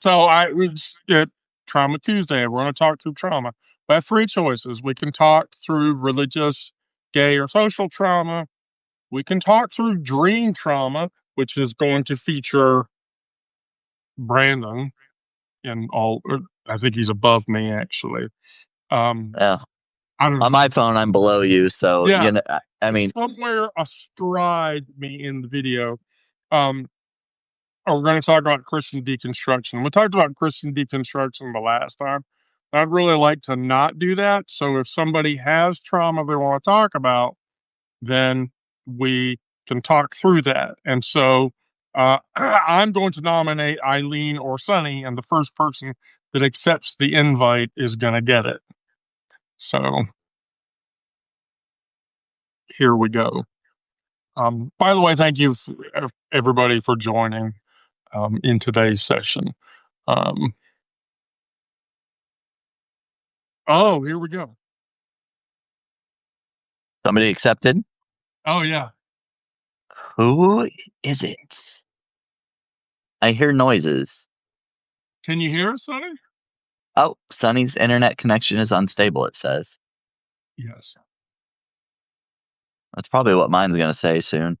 So we just get Trauma Tuesday. We're going to talk through trauma. We have three choices. We can talk through religious, gay, or social trauma. We can talk through dream trauma, which is going to feature Brandon in all. I think he's above me, actually. Yeah. I don't On know. my phone, I'm below you, so Yeah, I mean, somewhere astride me in the video. Um, we're going to talk about Christian deconstruction. We talked about Christian deconstruction the last time. I'd really like to not do that. So if somebody has trauma they want to talk about, then we can talk through that. And so I'm going to nominate Eileen or Sunny, and the first person that accepts the invite is going to get it. So here we go. By the way, thank you everybody for joining in today's session. Oh, here we go. somebody accepted. Oh, yeah. Who is it? I hear noises. Can you hear us, Sonny? Oh, Sonny's internet connection is unstable, it says. Yes. That's probably what mine's going to say soon.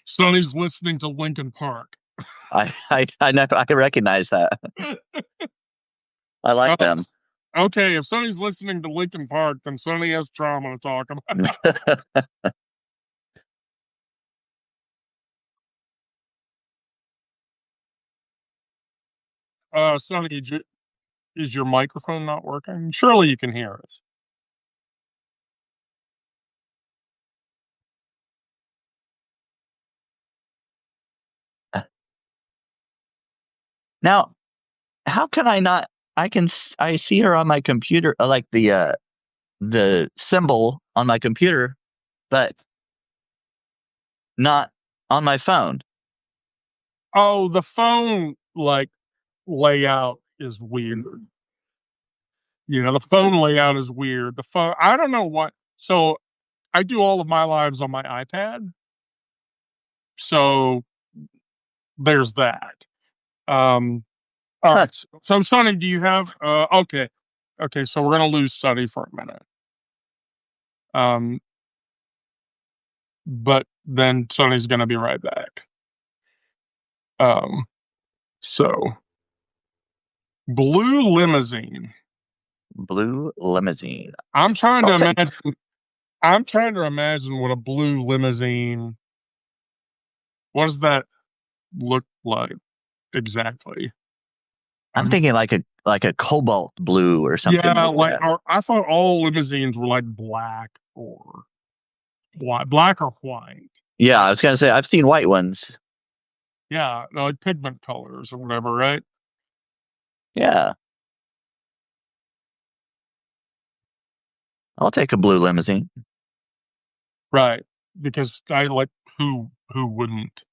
Sonny's listening to Linkin Park. I know, I recognize that. I like them. Okay, if Sonny's listening to Linkin Park, then Sonny has trauma to talk about. Sonny, is your microphone not working? Surely you can hear us. Now, how can I not? I see her on my computer, like the symbol on my computer, but not on my phone. Oh, the phone layout is weird. The phone layout is weird. The phone, I don't know what. So I do all of my lives on my iPad. So there's that. All right. So Sonny, do you have okay. Okay, so we're gonna lose Sonny for a minute. But then Sonny's gonna be right back. So blue limousine. Blue limousine. I'm trying to I'll take. imagine I'm trying to imagine what a blue limousine, what does that look like exactly? I'm thinking like a cobalt blue or something Yeah, like like that. I thought all limousines were like black or black or white. Yeah, I was gonna say I've seen white ones. Yeah, like pigment colors or whatever, right? Yeah, I'll take a blue limousine. Right. Because I like who wouldn't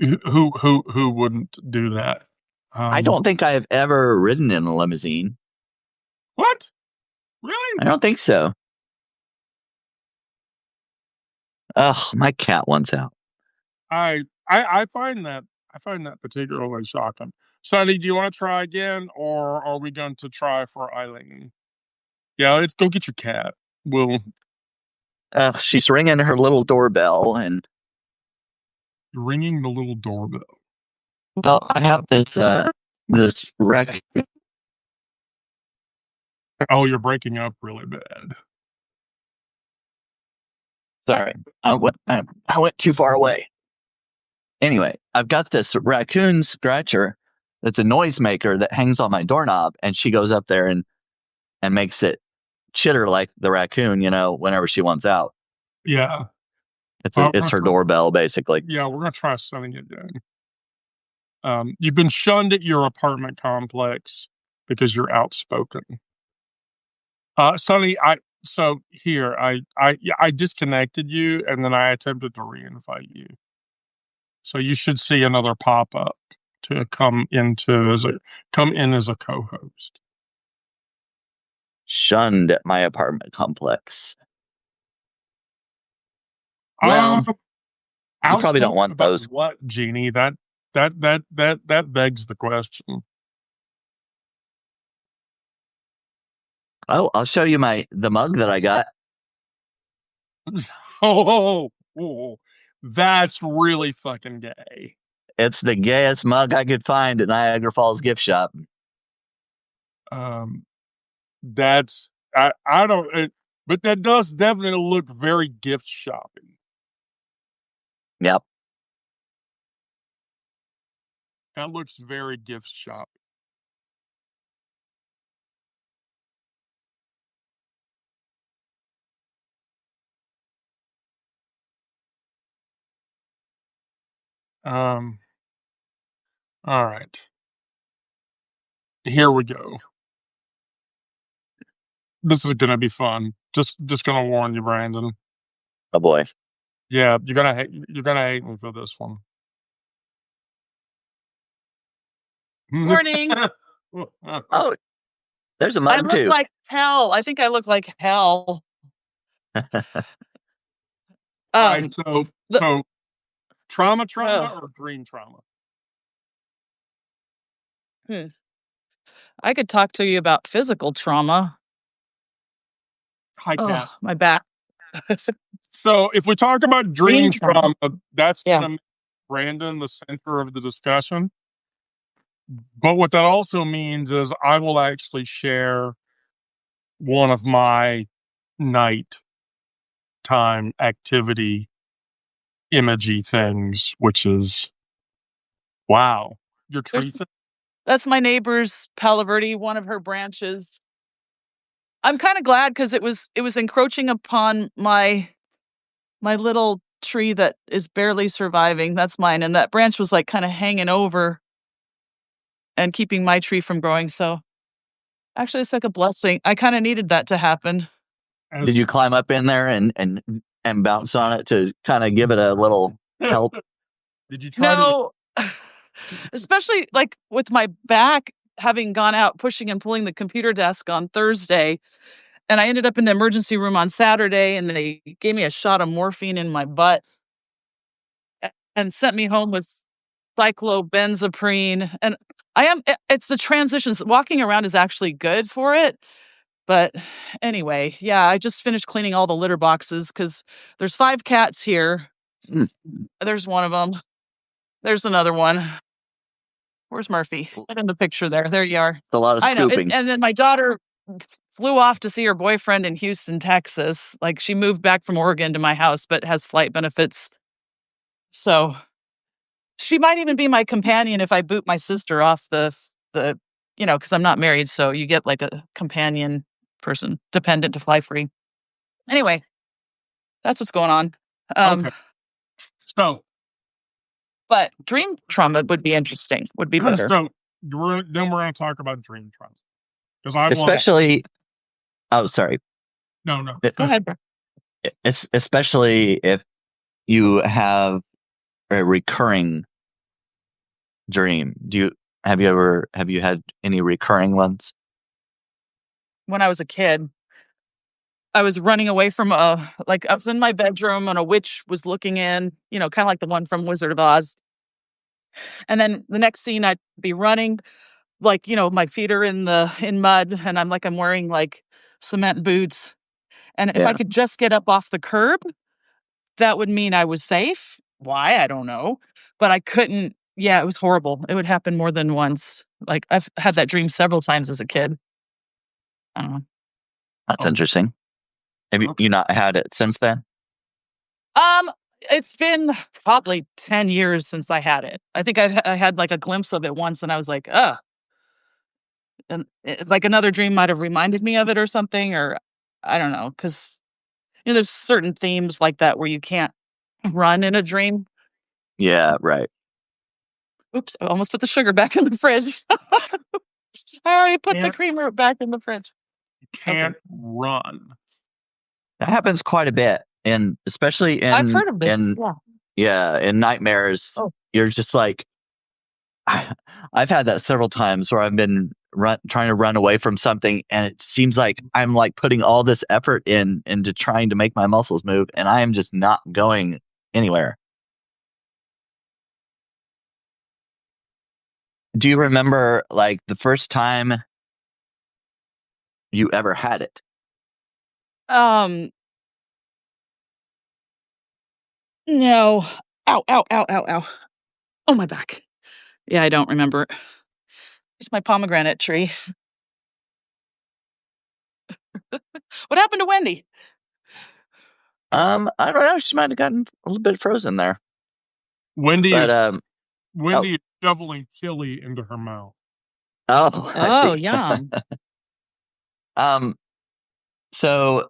who wouldn't do that? I Um don't think I've ever ridden in a limousine. what? I Really? don't think so. Oh, my cat wants out. I find that particularly shocking. Sonny, do you want to try again or are we going to try for Eileen? Yeah, let's go get your cat. We'll She's ringing her little doorbell, and ringing the little doorbell. well, I have this wreck. Oh, you're breaking up really bad. Sorry, I went too far away. Anyway, I've got this raccoon scratcher that's a noisemaker that hangs on my doorknob, and she goes up there and makes it chitter like the raccoon, whenever she wants out. Yeah. It's her doorbell, basically. Yeah, we're gonna try setting it down. You've been shunned at your apartment complex because you're outspoken. Sonny, I disconnected you and then I attempted to reinvite you. So you should see another pop up to come in as a co-host. Shunned at my apartment complex. Um, Well, You probably don't Outspoken want about those. what, Jeannie? That begs the question. Oh, I'll show you the mug that I got. Oh, that's really fucking gay. It's the gayest mug I could find at Niagara Falls gift shop. Um, that's I don't, but that does definitely look very gift shopping. Yep. That looks very gift shopping. Um, all right, here we go. This is gonna be fun. Just gonna warn you, Brandon. Oh boy. Yeah, you're gonna hate me for this one. Morning. Oh, there's a I mug look too. like hell. I think I look like hell. All right, The so trauma oh, or dream trauma? I could talk to you about physical trauma. Hi, Oh, cat. my back. So if we talk about Dream dream trauma. trauma, that's Yeah. gonna make Brandon the center of the discussion. But what that also means is I will actually share one of my nighttime activity imagey things, which is wow. Your tree There's thing? that's my neighbor's Palo Verde, one of her branches. I'm kind of glad because it was encroaching upon my little tree that is barely surviving. That's mine. And that branch was like kind of hanging over and keeping my tree from growing. So actually it's like a blessing. I kind of needed that to happen. As Did you climb up in there and bounce on it to kind of give it a little help? did you try to No, especially like with my back having gone out pushing and pulling the computer desk on Thursday. And I ended up in the emergency room on Saturday and they gave me a shot of morphine in my butt and sent me home with cyclobenzaprine. And it's the transitions. Walking around is actually good for it. But anyway, yeah, I just finished cleaning all the litter boxes because there's 5 cats here. Mm. There's one of them. There's another one. Where's Murphy? Get in the picture there. There you are. A lot of I know. scooping. And then my daughter flew off to see her boyfriend in Houston, Texas. Like she moved back from Oregon to my house, but has flight benefits. So she might even be my companion if I boot my sister off the because I'm not married, so you get like a companion person, dependent to fly free. Anyway, that's what's going on. Okay. So But dream trauma would be interesting. Would be better. so we're gonna talk about dream trauma. Because I want Especially oh sorry. no. Go ahead, bro. It's especially if you have a recurring dream. Have you had any recurring ones? When I was a kid, I was running away from like I was in my bedroom and a witch was looking in, kind of like the one from Wizard of Oz. And then the next scene I'd be running, like, my feet are in mud and I'm wearing like cement boots. And if I Yeah. could just get up off the curb, that would mean I was safe. Why? I don't know. But I couldn't. Yeah, it was horrible. It would happen more than once. Like I've had that dream several times as a kid. I don't know. That's Oh, interesting. Have okay. you not had it since then? Um, it's been probably 10 years since I had it. I think I had like a glimpse of it once and I was like, and like another dream might have reminded me of it or something, or I don't know. Cause there's certain themes like that where you can't run in a dream. Yeah, right. Oops, I almost put the sugar back in the fridge. I already put the Can't creamer back in the fridge. you can't run. That happens quite a bit, and especially I've heard of this. in nightmares. Oh. You're just like, I've had that several times where I've been trying to run away from something, and it seems like I'm like putting all this effort into trying to make my muscles move, and I am just not going anywhere. Do you remember like the first time you ever had it? No. Ow, ow, ow, ow, ow. Oh, my back. Yeah, I don't remember. It's my pomegranate tree. What happened to Wendy? I don't know. She might have gotten a little bit frozen there. Wendy But is shoveling chili into her mouth. oh, I Oh, see. yum. So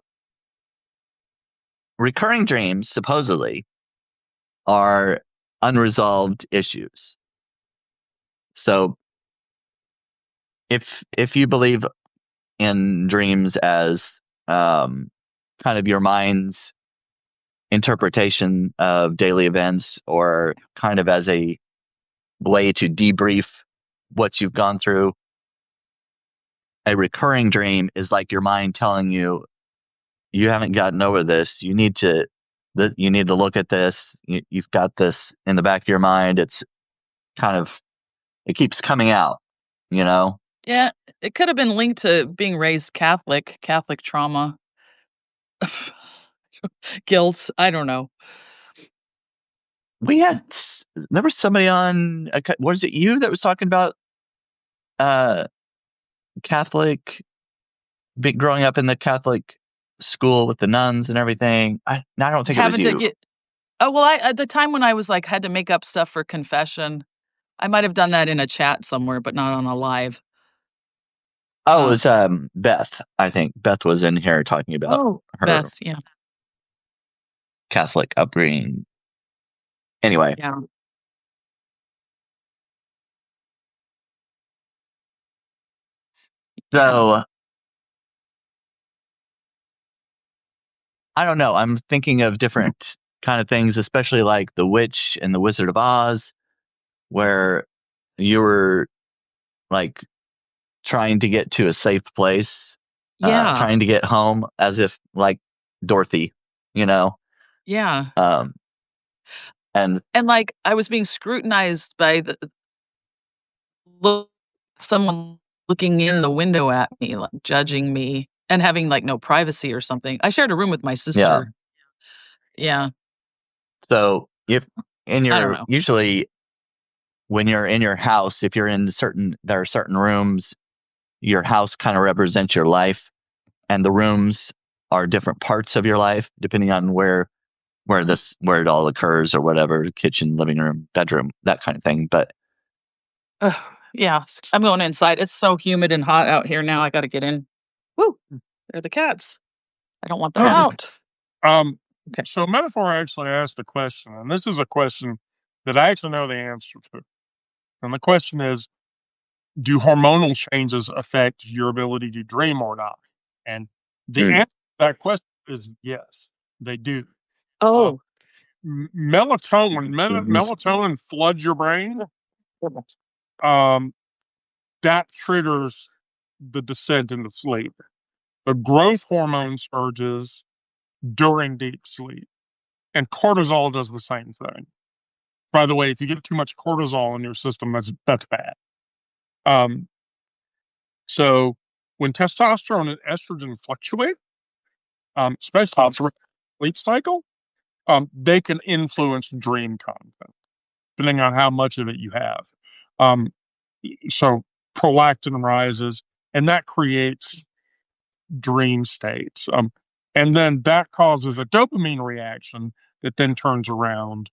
recurring dreams supposedly are unresolved issues. So if you believe in dreams as kind of your mind's interpretation of daily events, or kind of as a way to debrief what you've gone through, a recurring dream is like your mind telling you, you haven't gotten over this. You need to look at this. You've got this in the back of your mind. It's kind of, it keeps coming out, you know? Yeah, it could have been linked to being raised Catholic trauma, guilt. I don't know. There was somebody on, was it you that was talking about uh, Catholic, growing up in the Catholic school with the nuns and everything? I don't think it was Having to you. get. Oh well, at the time when I was like had to make up stuff for confession, I might have done that in a chat somewhere, but not on a live. Oh, it was Beth. I think Beth was in here talking about her Beth, yeah, Catholic upbringing. Anyway, yeah. so I don't know. I'm thinking of different kind of things, especially like The Witch and The Wizard of Oz, where you were like trying to get to a safe place, Yeah, trying to get home, as if like Dorothy, you know. yeah. Um, and And like I was being scrutinized by look someone looking in the window at me, like judging me and having like no privacy or something. I shared a room with my yeah, sister. Yeah, so if in I don't your know. usually when you're in your house, if you're in there are certain rooms, your house kind of represents your life, and the rooms are different parts of your life depending on where it all occurs or whatever, kitchen, living room, bedroom, that kind of thing. But Ugh, yeah, I'm going inside. It's so humid and hot out here now. I got to get in. Woo! They're the cats. I don't want them Okay. out. Okay. So Metaphor actually asked a question, and this is a question that I actually know the answer to. And the question is, do hormonal changes affect your ability to dream or not? And the mm, answer to that question is yes, they do. Uh, Oh, melatonin floods your brain. Um, that triggers the descent into sleep. The growth hormone surges during deep sleep, and cortisol does the same thing. By the way, if you get too much cortisol in your system, that's bad. Um, so when testosterone and estrogen fluctuate, especially through sleep cycle, they can influence dream content depending on how much of it you have. Um, so prolactin rises, and that creates dream states. And then that causes a dopamine reaction that then turns around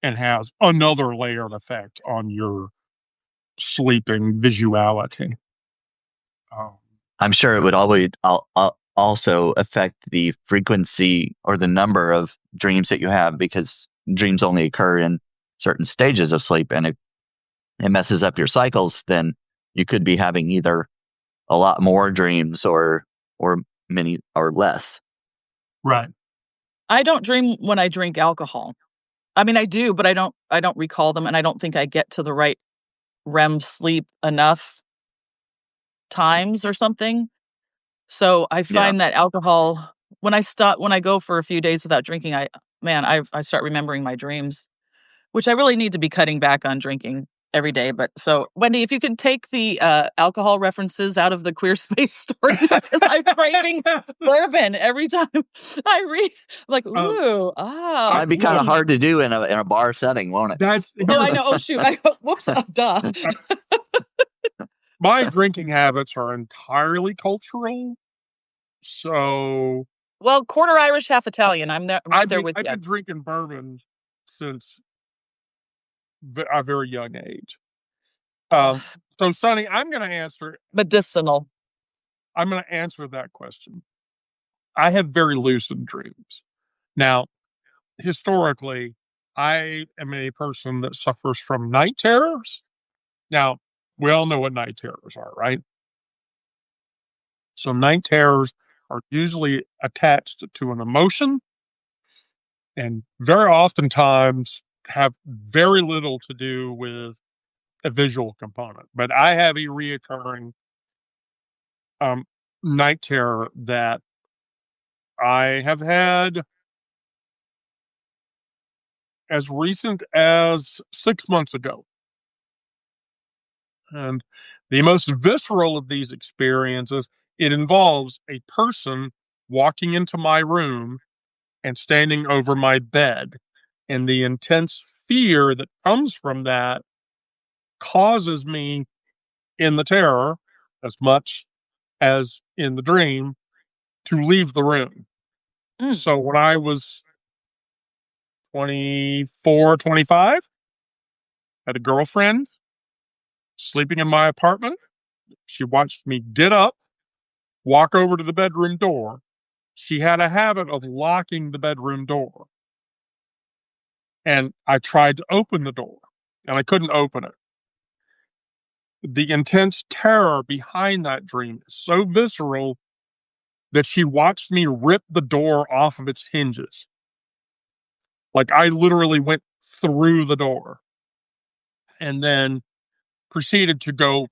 and has another layered effect on your sleeping visuality. I'm sure it would always also affect the frequency or the number of dreams that you have, because dreams only occur in certain stages of sleep, and if it messes up your cycles, then you could be having either a lot more dreams or many or less. Right. I don't dream when I drink alcohol. I mean, I do, but I don't recall them, and I don't think I get to the right REM sleep enough times or something. So I Yeah. find that alcohol when I go for a few days without drinking, I start remembering my dreams, which I really need to be cutting back on drinking. every day. But so, Wendy, if you could take the alcohol references out of the queer space stories, because I'm craving bourbon every time I read. Like, ooh, Might be kind of hard to do in a bar setting, won't it? I know. Oh, shoot. Whoops. Duh. My drinking habits are entirely cultural. So, well, quarter Irish, half Italian. I'm right there with you. I've been drinking bourbon since a very young age. So, Sonny, I'm going to answer. Medicinal. I'm going to answer that question. I have very lucid dreams. Now, historically, I am a person that suffers from night terrors. Now, we all know what night terrors are, right? So, night terrors are usually attached to an emotion and very oftentimes have very little to do with a visual component. But I have a reoccurring night terror that I have had as recent as 6 months ago. And the most visceral of these experiences, it involves a person walking into my room and standing over my bed. And the intense fear that comes from that causes me in the terror, as much as in the dream, to leave the room. So when I was 24, 25, had a girlfriend sleeping in my apartment. She watched me get up, walk over to the bedroom door. She had a habit of locking the bedroom door. And I tried to open the door, and I couldn't open it. The intense terror behind that dream is so visceral that she watched me rip the door off of its hinges. Like, I literally went through the door and then proceeded to go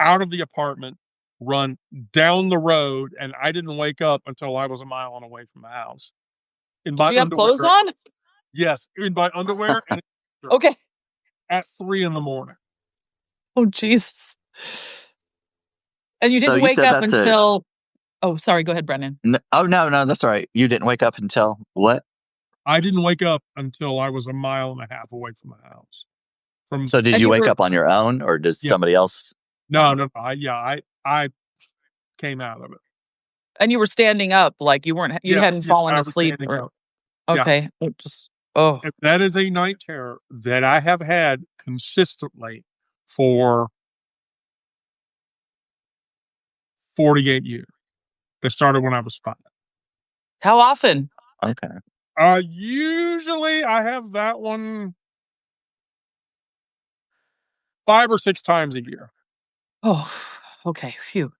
out of the apartment, run down the road, and I didn't wake up until I was a mile away from the house. Did you have clothes on? Yes, in my underwear. And okay. At 3 a.m. Oh, Jesus. And you didn't wake up until... Oh, sorry. Go ahead, Brennan. No, that's all right. You didn't wake up until what? I didn't wake up until I was a mile and a half away from the house. So did you wake up on your own, or does somebody else? No. I came out of it. And you were standing up, like you hadn't fallen asleep. Okay. Yeah. That is a night terror that I have had consistently for 48 years. They started when I was 5. How often? Okay. Usually I have that one 5 or 6 times a year. Oh, okay. Phew.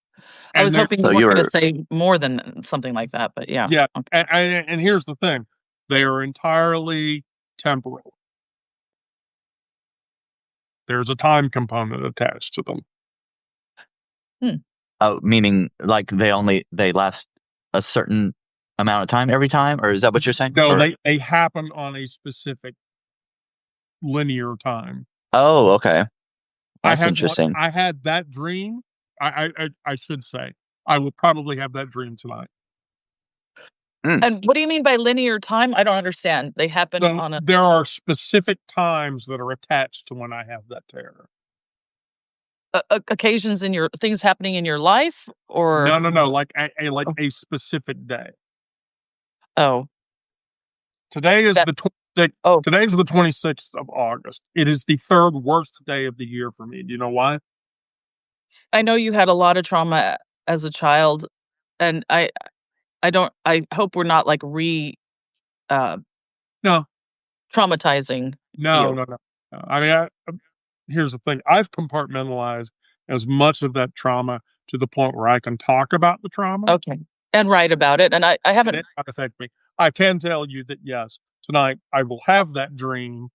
I was hoping you were going to say more than something like that, but yeah. Yeah. Okay. And here's the thing. They are entirely temporal. There's a time component attached to them. Oh, meaning like they last a certain amount of time every time, or is that what you're saying? No, they happen on a specific linear time. Oh, okay. That's interesting. I had that dream. I should say I will probably have that dream tonight. And what do you mean by linear time? I don't understand. They happen on a... There are specific times that are attached to when I have that terror. Occasions in things happening in your life, or no, like a specific day. Oh, today is the 26th. Oh, today is the 26th of August. It is the third worst day of the year for me. Do you know why? I know you had a lot of trauma as a child, and I hope we're not like no traumatizing. No. I mean, here's the thing. I've compartmentalized as much of that trauma to the point where I can talk about the trauma. Okay. And write about it. And I haven't... It not affect me. I can tell you that, yes, tonight I will have that dream.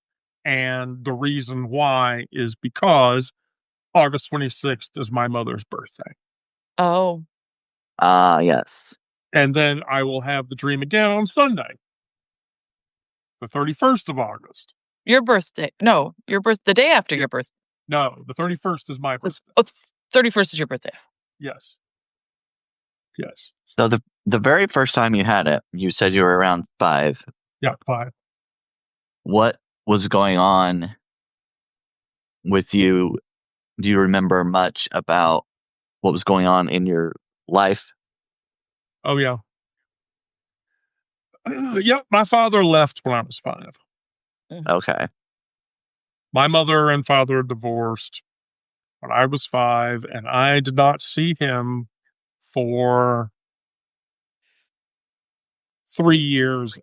And the reason why is because August 26th is my mother's birthday. Oh. Yes. And then I will have the dream again on Sunday, the 31st of August. Your birthday. No, the day after your birthday. No, the 31st is my birthday. 31st is your birthday. Yes. Yes. So the very first time you had it, you said you were around 5. Yeah, 5. What was going on with you? Do you remember much about what was going on in your life? Oh, yeah. Yep, my father left when I was 5. Okay. My mother and father divorced when I was 5, and I did not see him for 3 years.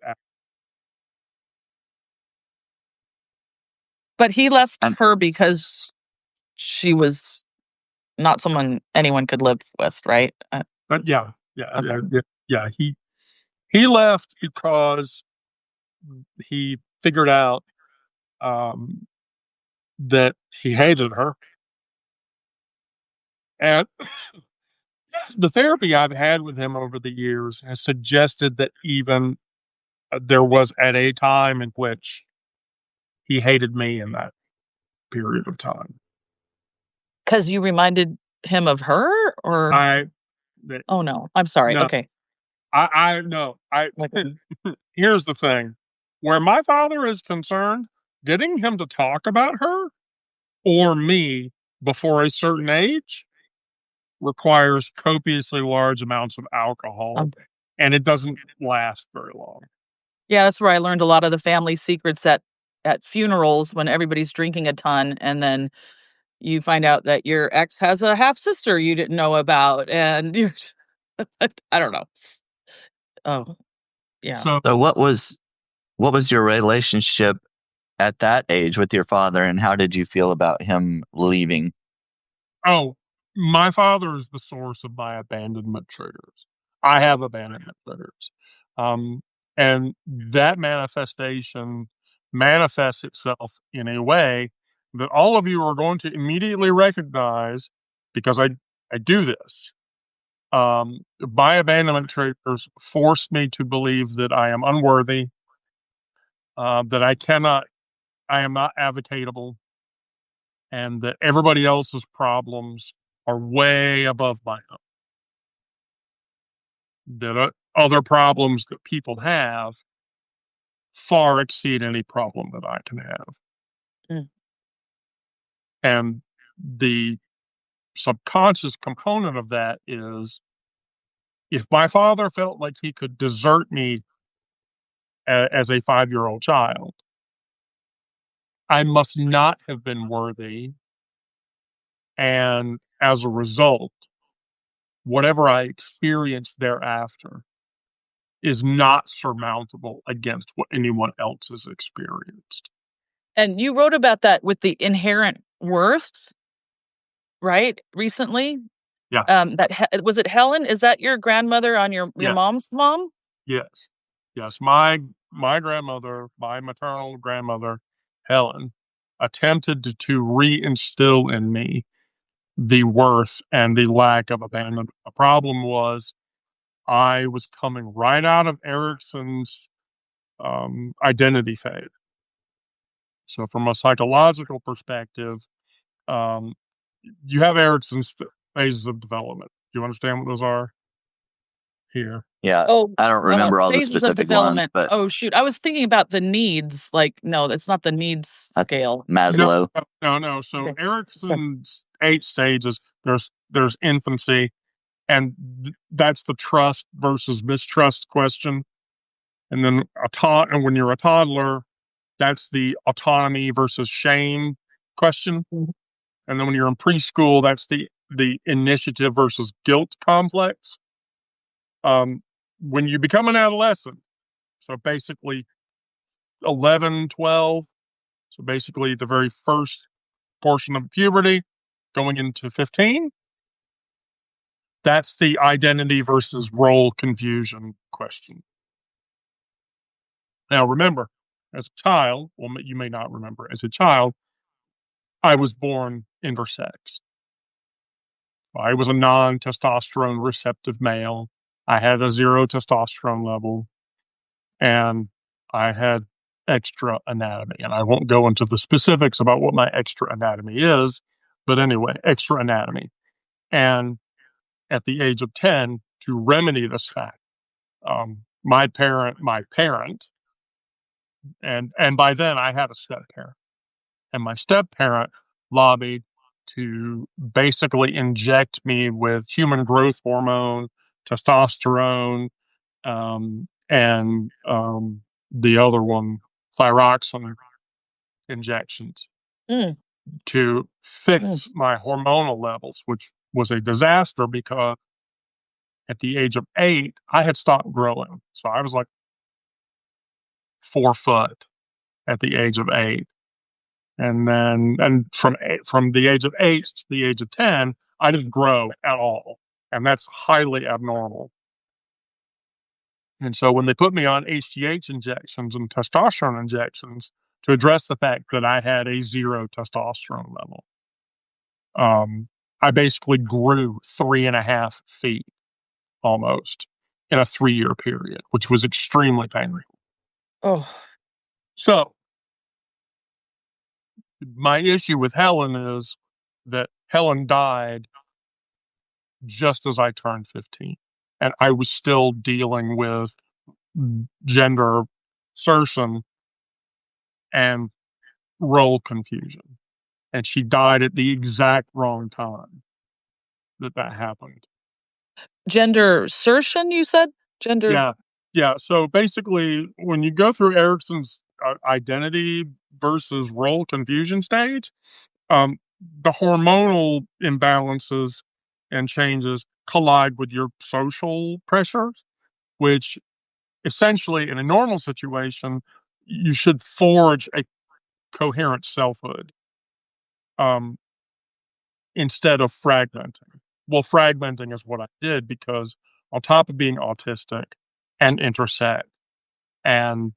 But he left And her because she was not someone anyone could live with, right? But yeah, Okay. yeah. He left because he figured out that he hated her, and the therapy I've had with him over the years has suggested that even there was at a time in which he hated me in that period of time. Because you reminded him of her, or I that oh no, I'm sorry. no, Okay. I no, I Like, here's the thing. Where my father is concerned, getting him to talk about her or me before a certain age requires copiously large amounts of alcohol, um, and it doesn't last very long. yeah, that's where I learned a lot of the family secrets at funerals when everybody's drinking a ton, and then you find out that your ex has a half sister you didn't know about, and you're I don't know. Oh, yeah. So, so what was your relationship at that age with your father, and how did you feel about him leaving? oh, my father is the source of my abandonment triggers. I have abandonment triggers. Um, and that manifestation manifests itself in a way that all of you are going to immediately recognize because I do this. My abandonment triggers force me to believe that I am unworthy, that I am not advocatable, and that everybody else's problems are way above my own. That other problems that people have far exceed any problem that I can have. Mm. And the subconscious component of that is if my father felt like he could desert me as a 5-year-old child, I must not have been worthy. And as a result, whatever I experience thereafter is not surmountable against what anyone else has experienced. And you wrote about that with the inherent worth, right? Recently, Yeah. was it Helen? Is that your grandmother on your Yeah. mom's mom? Yes. Yes. My grandmother, my maternal grandmother, Helen, attempted to reinstill in me the worth and the lack of abandonment. The problem was I was coming right out of Erickson's identity phase. So, from a psychological perspective, um, you have Erickson's phases of development. Do you understand what those are here? Yeah, Oh, I don't remember all the phases of specific ones, development. but Oh shoot, I was thinking about the needs. Like, no, that's not the needs that's scale. No, Maslow. no. So Okay. Erickson's 8 stages. There's infancy, and that's the trust versus mistrust question. And then and when you're a toddler, that's the autonomy versus shame question. Mhm. And then when you're in preschool, that's the initiative versus guilt complex. When you become an adolescent, so basically 11, 12, so basically the very first portion of puberty going into 15, that's the identity versus role confusion question. Now, remember, as a child, well, you may not remember, as a child, I was born intersex. I was a non testosterone receptive male. I had a 0 testosterone level, and I had extra anatomy. And I won't go into the specifics about what my extra anatomy is, but anyway, extra anatomy. And at the age of 10, to remedy this fact, my parent, and by then I had a step parent, and my step parent lobbied to basically inject me with human growth hormone, testosterone, and the other one, thyroxine injections Mm. to fix my hormonal levels, which was a disaster because at the age of 8, I had stopped growing. So I was like 4 foot at the age of 8. And then, and from the age of 8 to the age of 10, I didn't grow at all. And that's highly abnormal. And so when they put me on HGH injections and testosterone injections to address the fact that I had a 0 testosterone level, I basically grew 3.5 feet almost in a 3-year period, which was extremely painful. Oh, So my issue with Helen is that Helen died just as I turned 15, and I was still dealing with gender insertion and role confusion. And she died at the exact wrong time that happened. gender insertion, you said? Gender. Yeah. Yeah. So basically, when you go through Erickson's identity versus role confusion stage, the hormonal imbalances and changes collide with your social pressures, which essentially, in a normal situation, you should forge a coherent selfhood instead of fragmenting. Well, fragmenting is what I did because, on top of being autistic and intersect and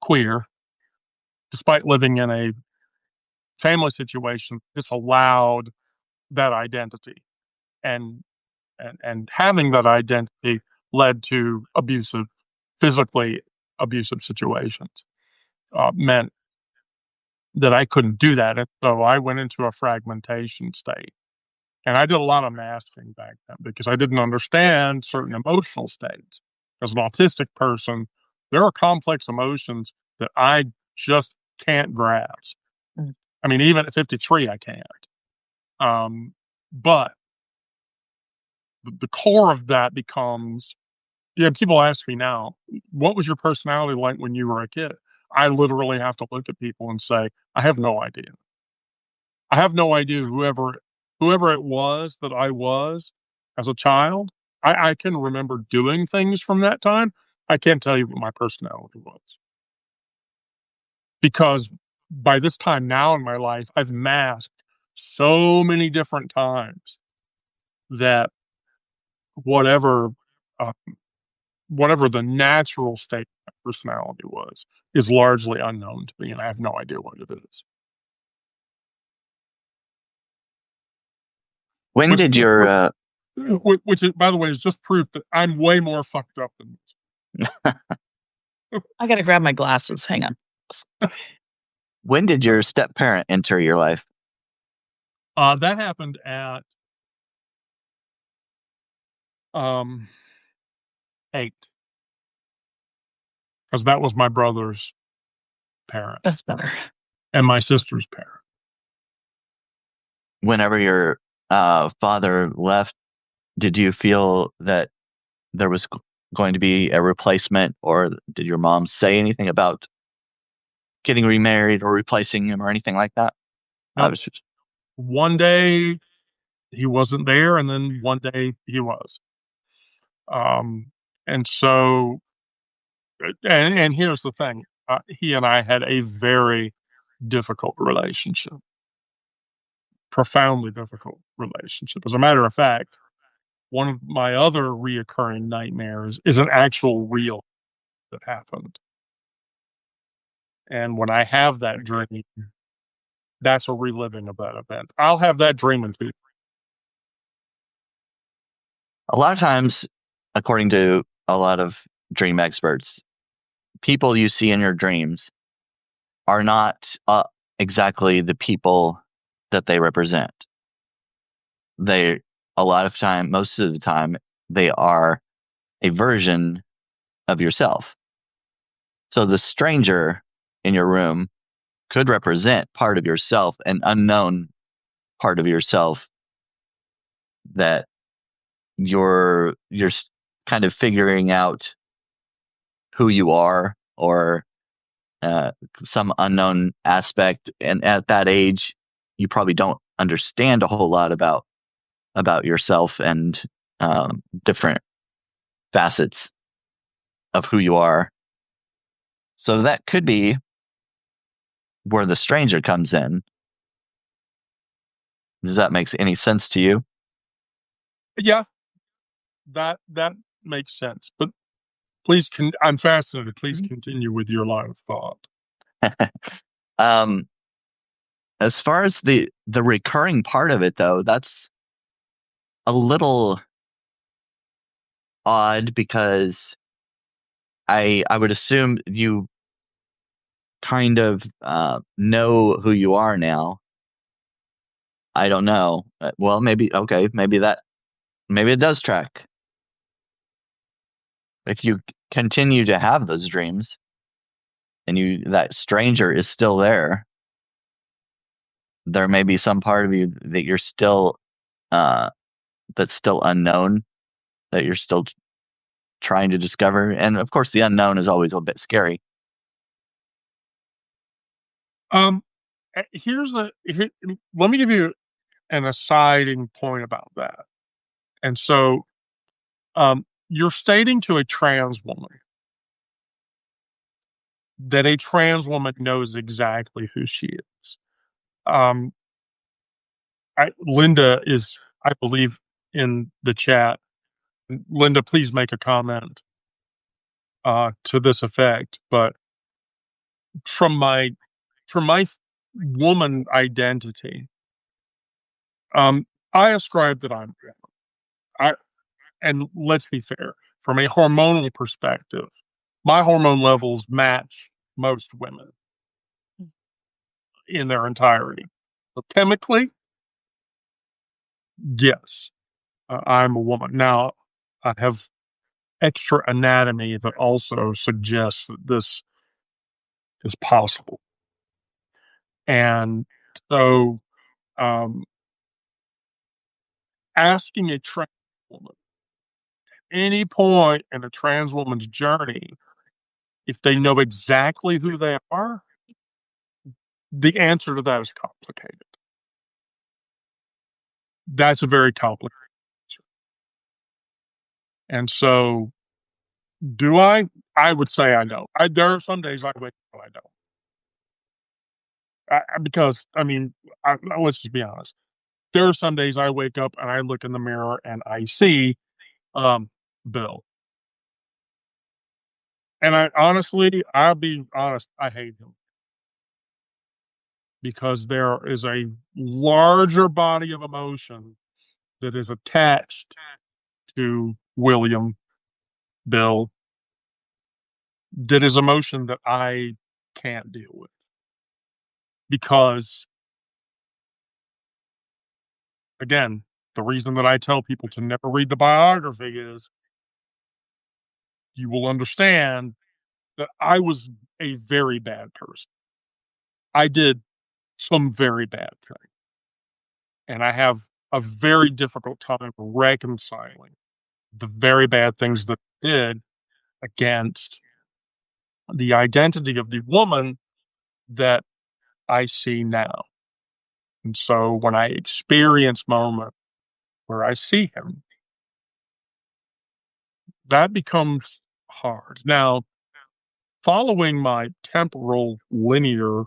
queer, despite living in a family situation, this allowed that identity. And and having that identity led to physically abusive situations. Meant that I couldn't do that, and so I went into a fragmentation state. And I did a lot of masking back then because I didn't understand certain emotional states. As an autistic person, there are complex emotions that I just can't grasp. Mm. I mean, even at 53, I can't. But the core of that becomes, yeah, people ask me now, what was your personality like when you were a kid? I literally have to look at people and say, I have no idea. I have no idea whoever it was that I was as a child. I can remember doing things from that time. I can't tell you what my personality was. Because by this time now in my life, I've masked so many different times that whatever uh, whatever the natural state of my personality was is largely unknown to me, and I have no idea what it is. When Which did is your which is, by the way, is just proof that I'm way more fucked up than this. I gotta grab my glasses. Hang on. when did your step parent enter your life? That happened at 8, because that was my brother's parent That's better. and my sister's parent. Whenever your father left, did you feel that there was going to be a replacement, or did your mom say anything about getting remarried or replacing him or anything like that? I Nope. was just, One day he wasn't there, and then one day he was. And so, and here's the thing: he and I had a very difficult relationship, profoundly difficult relationship. As a matter of fact, one of my other reoccurring nightmares is an actual real that happened. And when I have that dream, that's a reliving of that event. I'll have that dream in two. a lot of times, according to a lot of dream experts, people you see in your dreams are not exactly the people that they represent. They, most of the time, they are a version of yourself. So the stranger in your room could represent part of yourself, an unknown part of yourself that you're kind of figuring out who you are, or some unknown aspect. And at that age, you probably don't understand a whole lot about yourself and different facets of who you are. So that could be where the stranger comes in. Does that make any sense to you? Yeah, that makes sense. But please, I'm fascinated. Please continue with your line of thought. As far as the recurring part of it, though, that's a little odd, because I would assume you kind of know who you are now. I don't know. Well, maybe maybe it does track. If you continue to have those dreams, and that stranger is still there may be some part of you that you're still that's still unknown, that you're still trying to discover. And of course, the unknown is always a bit scary. Let me give you an assiding point about that. And so, you're stating to a trans woman that a trans woman knows exactly who she is. Linda is, I believe, in the chat. Linda, please make a comment to this effect. But from my woman identity, I ascribe that I'm and let's be fair, from a hormonal perspective, my hormone levels match most women in their entirety. So chemically, yes, I'm a woman. Now, I have extra anatomy that also suggests that this is possible. And so, asking a trans woman any point in a trans woman's journey if they know exactly who they are, the answer to that is complicated. That's a very complicated answer. And so, do I? I would say I know. There are some days I wake up and I don't. Because, I mean, let's just be honest. There are some days I wake up and I look in the mirror and I see Bill. And I'll be honest, I hate him. Because there is a larger body of emotion that is attached to William, Bill, that is emotion that I can't deal with. Because, again, the reason that I tell people to never read the biography is you will understand that I was a very bad person. I did some very bad things. And I have a very difficult time reconciling the very bad things that I did against the identity of the woman that I see now. And so when I experience moments where I see him, that becomes hard. Now, following my temporal linear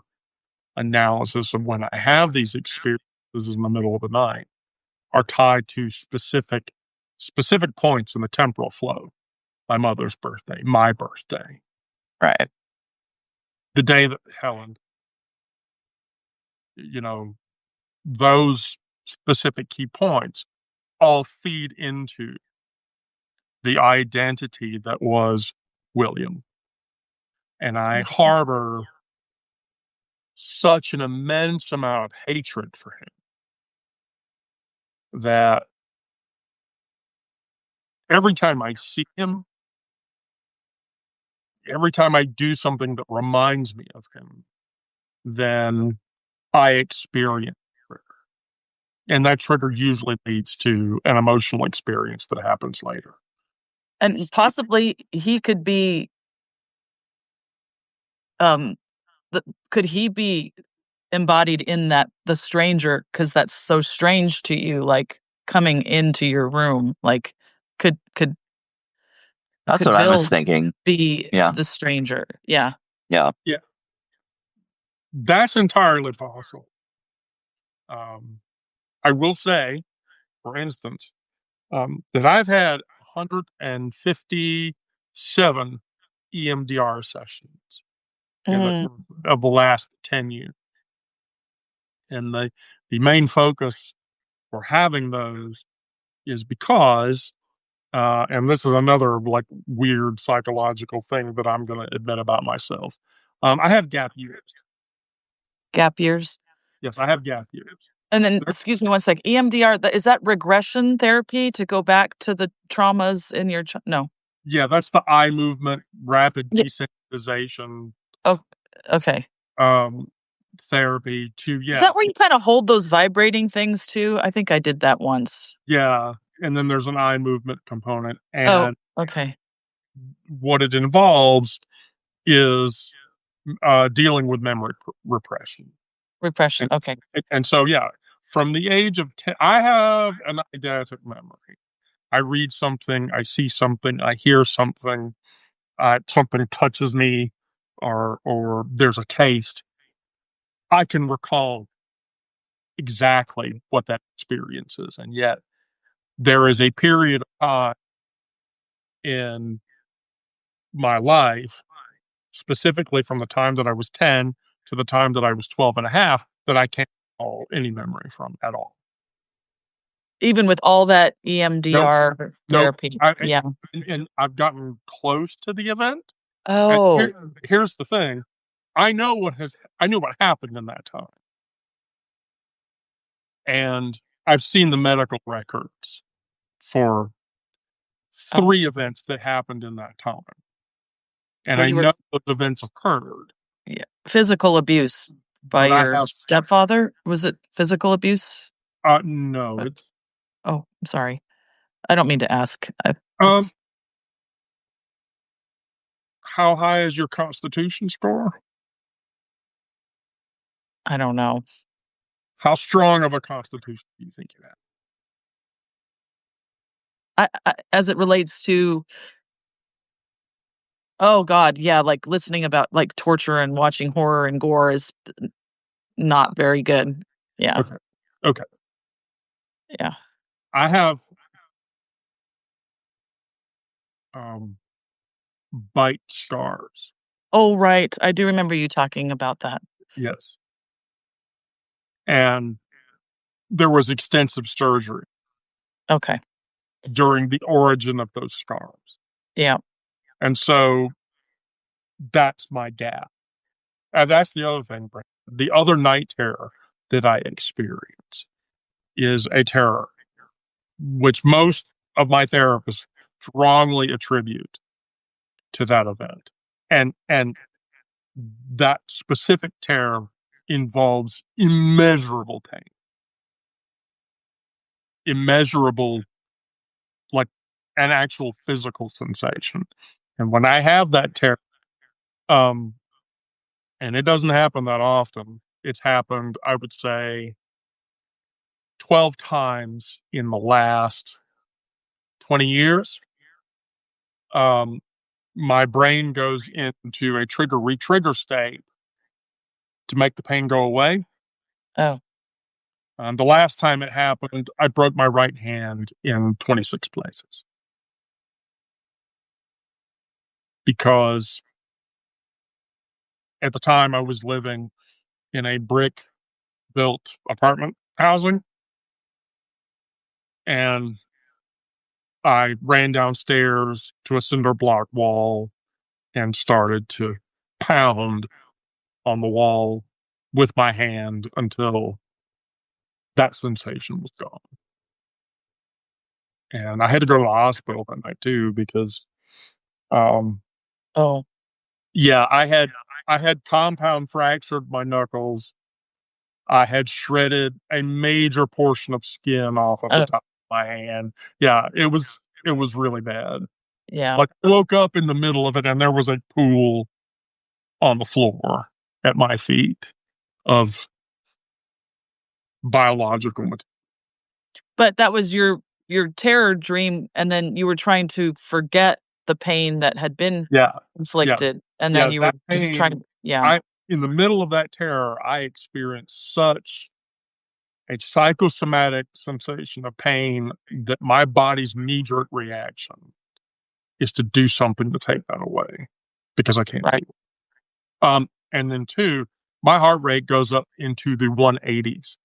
analysis of when I have these experiences in the middle of the night are tied to specific points in the temporal flow. My mother's birthday, my birthday, Right. the day that Helen, those specific key points all feed into the identity that was William. and I harbor such an immense amount of hatred for him that every time I see him, every time I do something that reminds me of him, then I experience trigger. And that trigger usually leads to an emotional experience that happens later. And possibly he could be, um, could he be embodied in the stranger, because that's so strange to you, like coming into your room, like could That's what I was Bill thinking. be Yeah. the stranger? Yeah. Yeah. Yeah. That's entirely possible. I will say, for instance, that I've had 157 EMDR sessions Mm. of the last 10 years. And the main focus for having those is because, and this is another like weird psychological thing that I'm going to admit about myself. I have gap years. Gap years. Yes, I have gap years. And then, excuse me one sec. EMDR, is that regression therapy to go back to the traumas in your no? Yeah, that's the eye movement, rapid Yeah. desensitization Oh, okay. um, therapy to Is that where you kind of hold those vibrating things too? I think I did that once. yeah, and then there's an eye movement component, Oh, and okay. what it involves is dealing with memory repression. Repression. And, Okay. and so, yeah, from the age of 10, I have an eidetic memory. I read something, I see something, I hear something, something touches me, or there's a taste. I can recall exactly what that experience is, and yet there is a period of time in my life, specifically from the time that I was 10 to the time that I was 12 and a half, that I can't recall any memory from at all. Even with all that Nope. EMDR Nope. therapy. I, Yeah. and I've gotten close to the event. And Oh, here's the thing: I knew what happened in that time, and I've seen the medical records for oh, 3 events that happened in that time, and where I you were, know those events occurred. yeah, physical abuse by But I your have stepfather? Was it physical abuse? no, Uh, it's oh, I'm sorry. I don't mean to ask. um. How high is your Constitution score? I don't know. How strong of a Constitution do you think you have? As it relates to, oh God, yeah, like listening about like torture and watching horror and gore is not very good. Yeah, Okay, okay. yeah. I have um bite scars. Oh, right. I do remember you talking about that. Yes, and there was extensive surgery Okay. during the origin of those scars, Yeah. and so that's my gap. And that's the other thing, Brent. The other night terror that I experience is a terror which most of my therapists strongly attribute to that event. And that specific terror involves immeasurable pain. Immeasurable, like an actual physical sensation. And when I have that terror, um, and it doesn't happen that often, it's happened, I would say, 12 times in the last 20 years. Um, my brain goes into a trigger re-trigger state to make the pain go away. Oh, The last time it happened, I broke my right hand in 26 places because at the time I was living in a brick built apartment housing, and I ran downstairs to a cinder block wall and started to pound on the wall with my hand until that sensation was gone. And I had to go to the hospital that night too because, um, Oh, yeah, I had compound fractured my knuckles. I had shredded a major portion of skin off of the uh, top of my hand. Yeah, it was really bad. yeah, Like, I woke up in the middle of it, and there was a pool on the floor at my feet of biological material. but that was your terror dream, and then you were trying to forget the pain that had been Yeah, yeah, inflicted, and then yeah, you were that just trying pain, to, yeah, I in the middle of that terror, I experienced such a psychosomatic sensation of pain that my body's knee-jerk reaction is to do something to take that away because I can't right. deal. And then 2, my heart rate goes up into the 180s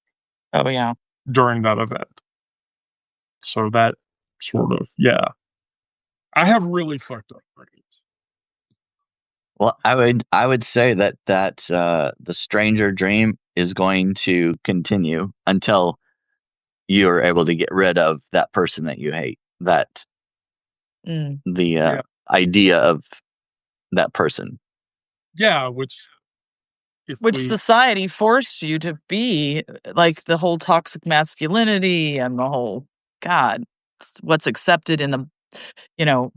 Oh, yeah. during that event. So that sort of, yeah. I have really fucked up dreams. Well, I would say that the stranger dream is going to continue until you're able to get rid of that person that you hate. That Mm. the Yeah. idea of that person. Yeah, which if Which we society forced you to be, like, the whole toxic masculinity and the whole God, what's accepted in the, you know,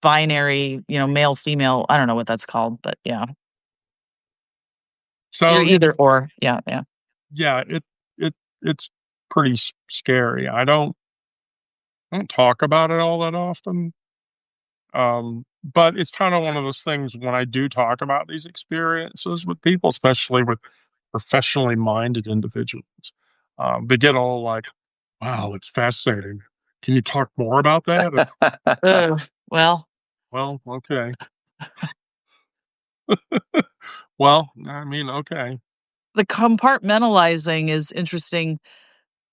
binary, male, female, I don't know what that's called, but yeah. You're so either or. Yeah, yeah. yeah, it's pretty scary. I don't talk about it all that often. But it's kind of one of those things when I do talk about these experiences with people, especially with professionally minded individuals, they get all like, "Wow, it's fascinating. Can you talk more about that?" And, Ugh, well, well, okay. Well, I mean, okay. the compartmentalizing is interesting.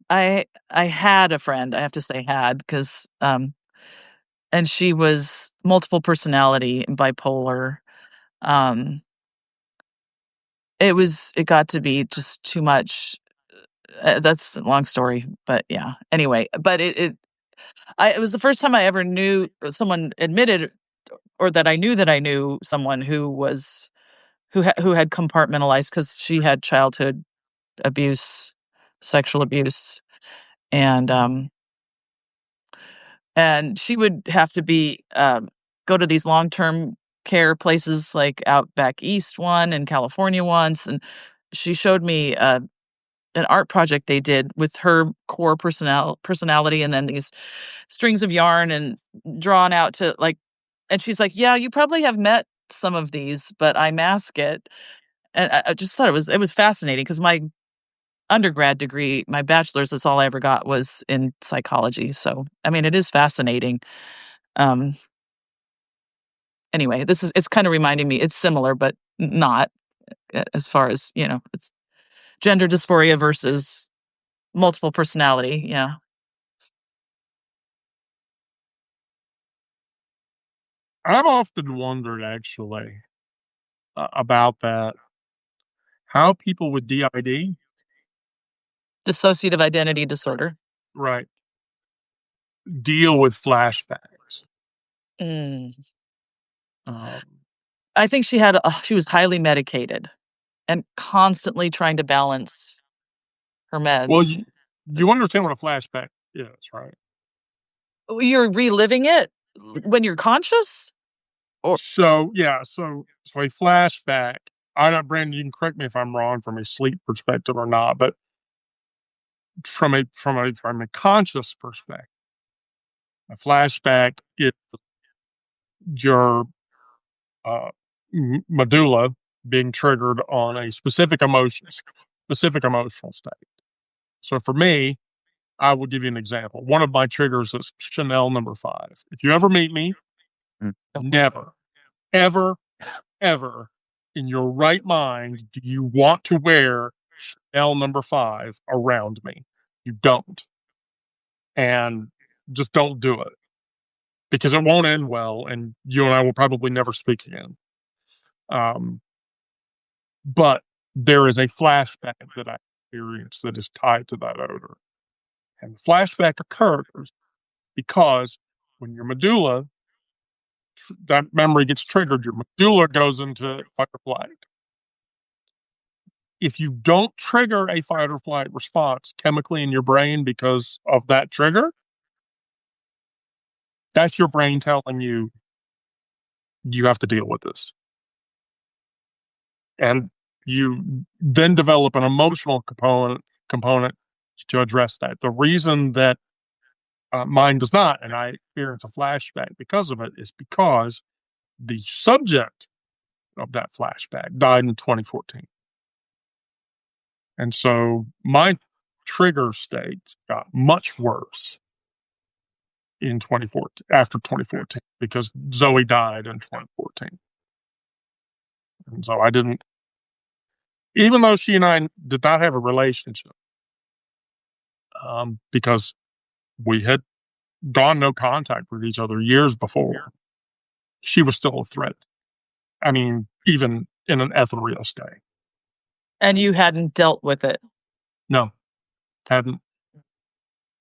I had a friend, I have to say had, 'cause, and she was multiple personality, bipolar. Um, it got to be just too much. That's a long story, but yeah. Anyway, but it was the first time I ever knew someone admitted, or that I knew someone who was who had compartmentalized because she had childhood abuse, sexual abuse, and she would have to be go to these long term care places like out back east one and California once, and she showed me an art project they did with her core personality, and then these strings of yarn and drawn out to like, and she's like, "Yeah, you probably have met some of these, but I mask it." And I just thought it was fascinating because my undergrad degree, my bachelor's, that's all I ever got was in psychology. So, I mean, it is fascinating. Um, anyway, it's kind of reminding me it's similar, but not as far as, it's gender dysphoria versus multiple personality. Yeah. I've often wondered actually about that, how people with DID, Dissociative identity disorder. right, deal with flashbacks. Mm. Um, I think she was highly medicated and constantly trying to balance her well, meds. you understand what a flashback is, right? You're reliving it when you're conscious? Or So yeah, so a flashback. I don't, Brandon. You can correct me if I'm wrong from a sleep perspective or not, but from a conscious perspective, a flashback is your medulla being triggered on a specific emotional state. So for me, I will give you an example. One of my triggers is Chanel number 5. If you ever meet me, Mm. never, ever, ever in your right mind do you want to wear Chanel number 5 around me. You don't. And just don't do it because it won't end well. And you and I will probably never speak again. But there is a flashback that I experienced that is tied to that odor. And the flashback occurs because when your medulla, that memory gets triggered, your medulla goes into fight or flight. If you don't trigger a fight or flight response chemically in your brain because of that trigger, that's your brain telling you you have to deal with this. And you then develop an emotional component to address that. The reason that mine does not, and I experience a flashback because of it, is because the subject of that flashback died in 2014. And so my trigger state got much worse in 2014, after 2014, because Zoe died in 2014. And so I didn't, even though she and I did not have a relationship, because we had gone no contact with each other years before, she was still a threat. I mean, even in an ethereal state. And you hadn't dealt with it. No, hadn't.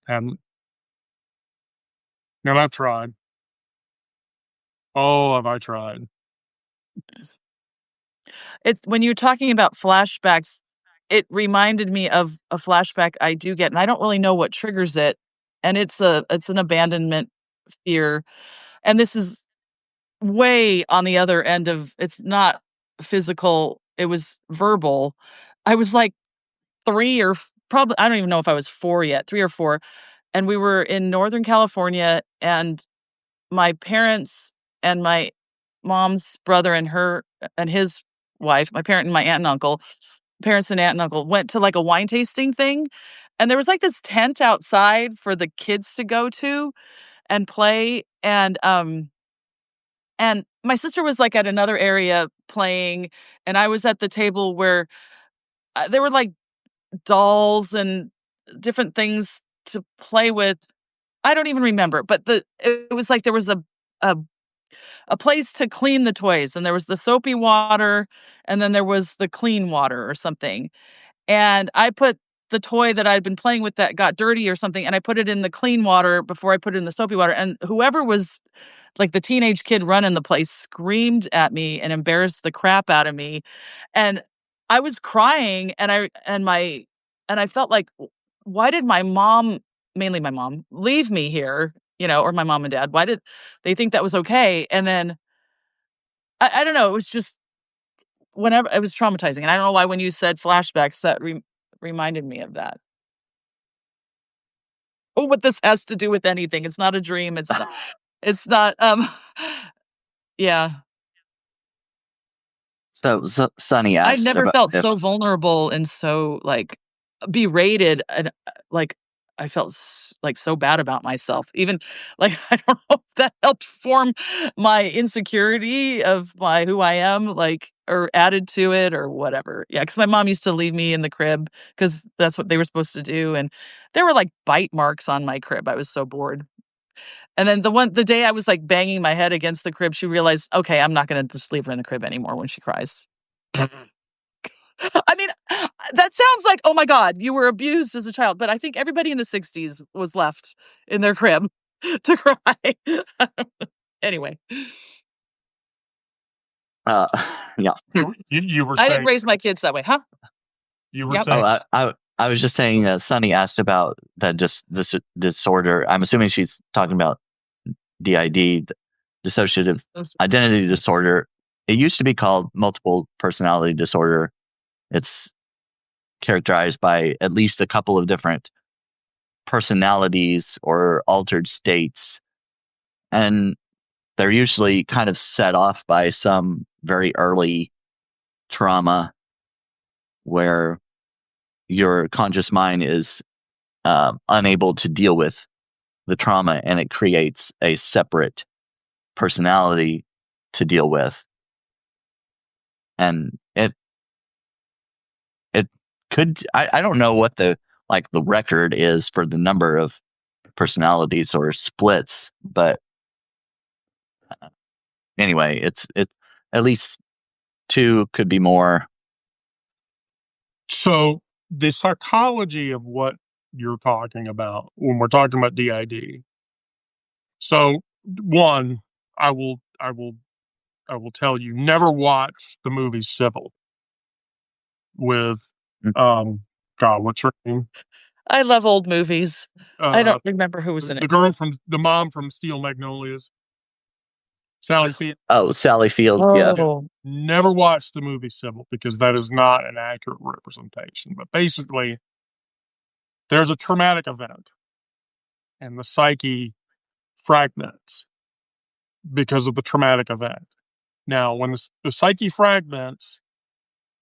No, I've tried. Oh, have I tried? It's when you're talking about flashbacks, it reminded me of a flashback I do get, and I don't really know what triggers it. And it's an abandonment fear. And this is way on the other end of, it's not physical, it was verbal. I was like 3 or probably, I don't even know if I was 4 yet, 3 or 4, and we were in Northern California, and my parents and my mom's brother and his wife, my parent and my aunt and uncle, parents and aunt and uncle went to like a wine tasting thing, and there was like this tent outside for the kids to go to and play, and my sister was like at another area playing, and I was at the table where there were like dolls and different things to play with. I don't even remember, but it was like there was a a place to clean the toys, and there was the soapy water, and then there was the clean water or something. And I put the toy that I'd been playing with that got dirty or something, and I put it in the clean water before I put it in the soapy water. And whoever was like the teenage kid running the place screamed at me and embarrassed the crap out of me. And I was crying, and I felt like, why did my mom, mainly my mom, leave me here, or my mom and dad? Why did they think that was okay? And then I don't know, it was just, whenever it was traumatizing. And I don't know why when you said flashbacks, that reminded me of that. Oh, what this has to do with anything. It's not a dream. It's not, yeah. So Sunny I asked never about felt if so vulnerable and so, like, berated, and, like, I felt like, so bad about myself. Even, like, I don't know if that helped form my insecurity of who I am, like, or added to it or whatever. Yeah, because my mom used to leave me in the crib because that's what they were supposed to do, and there were, like, bite marks on my crib. I was so bored. And then the day I was, like, banging my head against the crib, she realized, "Okay, I'm not gonna just leave her in the crib anymore when she cries." I mean, that sounds like, "Oh my god, you were abused as a child," but I think everybody in the '60s was left in their crib to cry. Anyway, uh yeah. You were I didn't saying, raise my kids that way, huh? you were Yep. Oh, saying, I was just saying, Sunny asked about that, just this disorder. I'm assuming she's talking about DID, dissociative identity disorder. It used to be called multiple personality disorder. It's characterized by at least a couple of different personalities or altered states. And they're usually kind of set off by some very early trauma where your conscious mind is unable to deal with the trauma, and it creates a separate personality to deal with. And it could, I don't know what the record is for the number of personalities or splits, but anyway, it's at least 2 could be more. So the psychology of what you're talking about when we're talking about DID. So one, I will tell you, never watch the movie Civil with God, what's her name? I love old movies. I Uh, don't remember who was in the it. girl from the mom from Steel Magnolias, Sally Field. Oh, Sally Field. Yeah. Oh, Never watched the movie Civil because that is not an accurate representation. But basically, there's a traumatic event and the psyche fragments because of the traumatic event. Now, when the psyche fragments,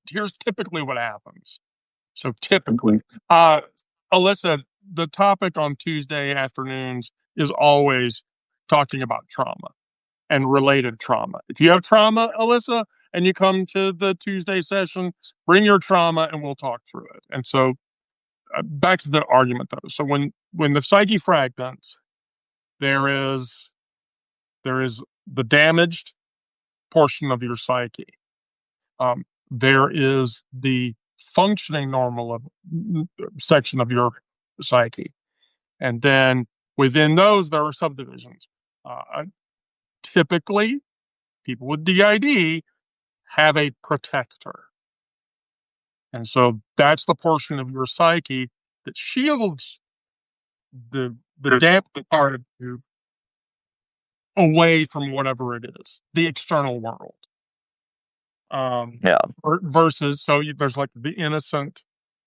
here's typically what happens. So typically, Alyssa, the topic on Tuesday afternoons is always talking about trauma and related trauma. If you have trauma, Alyssa, and you come to the Tuesday session, bring your trauma and we'll talk through it. And so back to the argument though. So when the psyche fragments, there is the damaged portion of your psyche. There is the functioning normal section of your psyche. And then within those, there are subdivisions. Typically, people with DID have a protector. And so that's the portion of your psyche that shields the damp part of you away from whatever it is, the external world. Yeah. Versus, so there's like the innocent,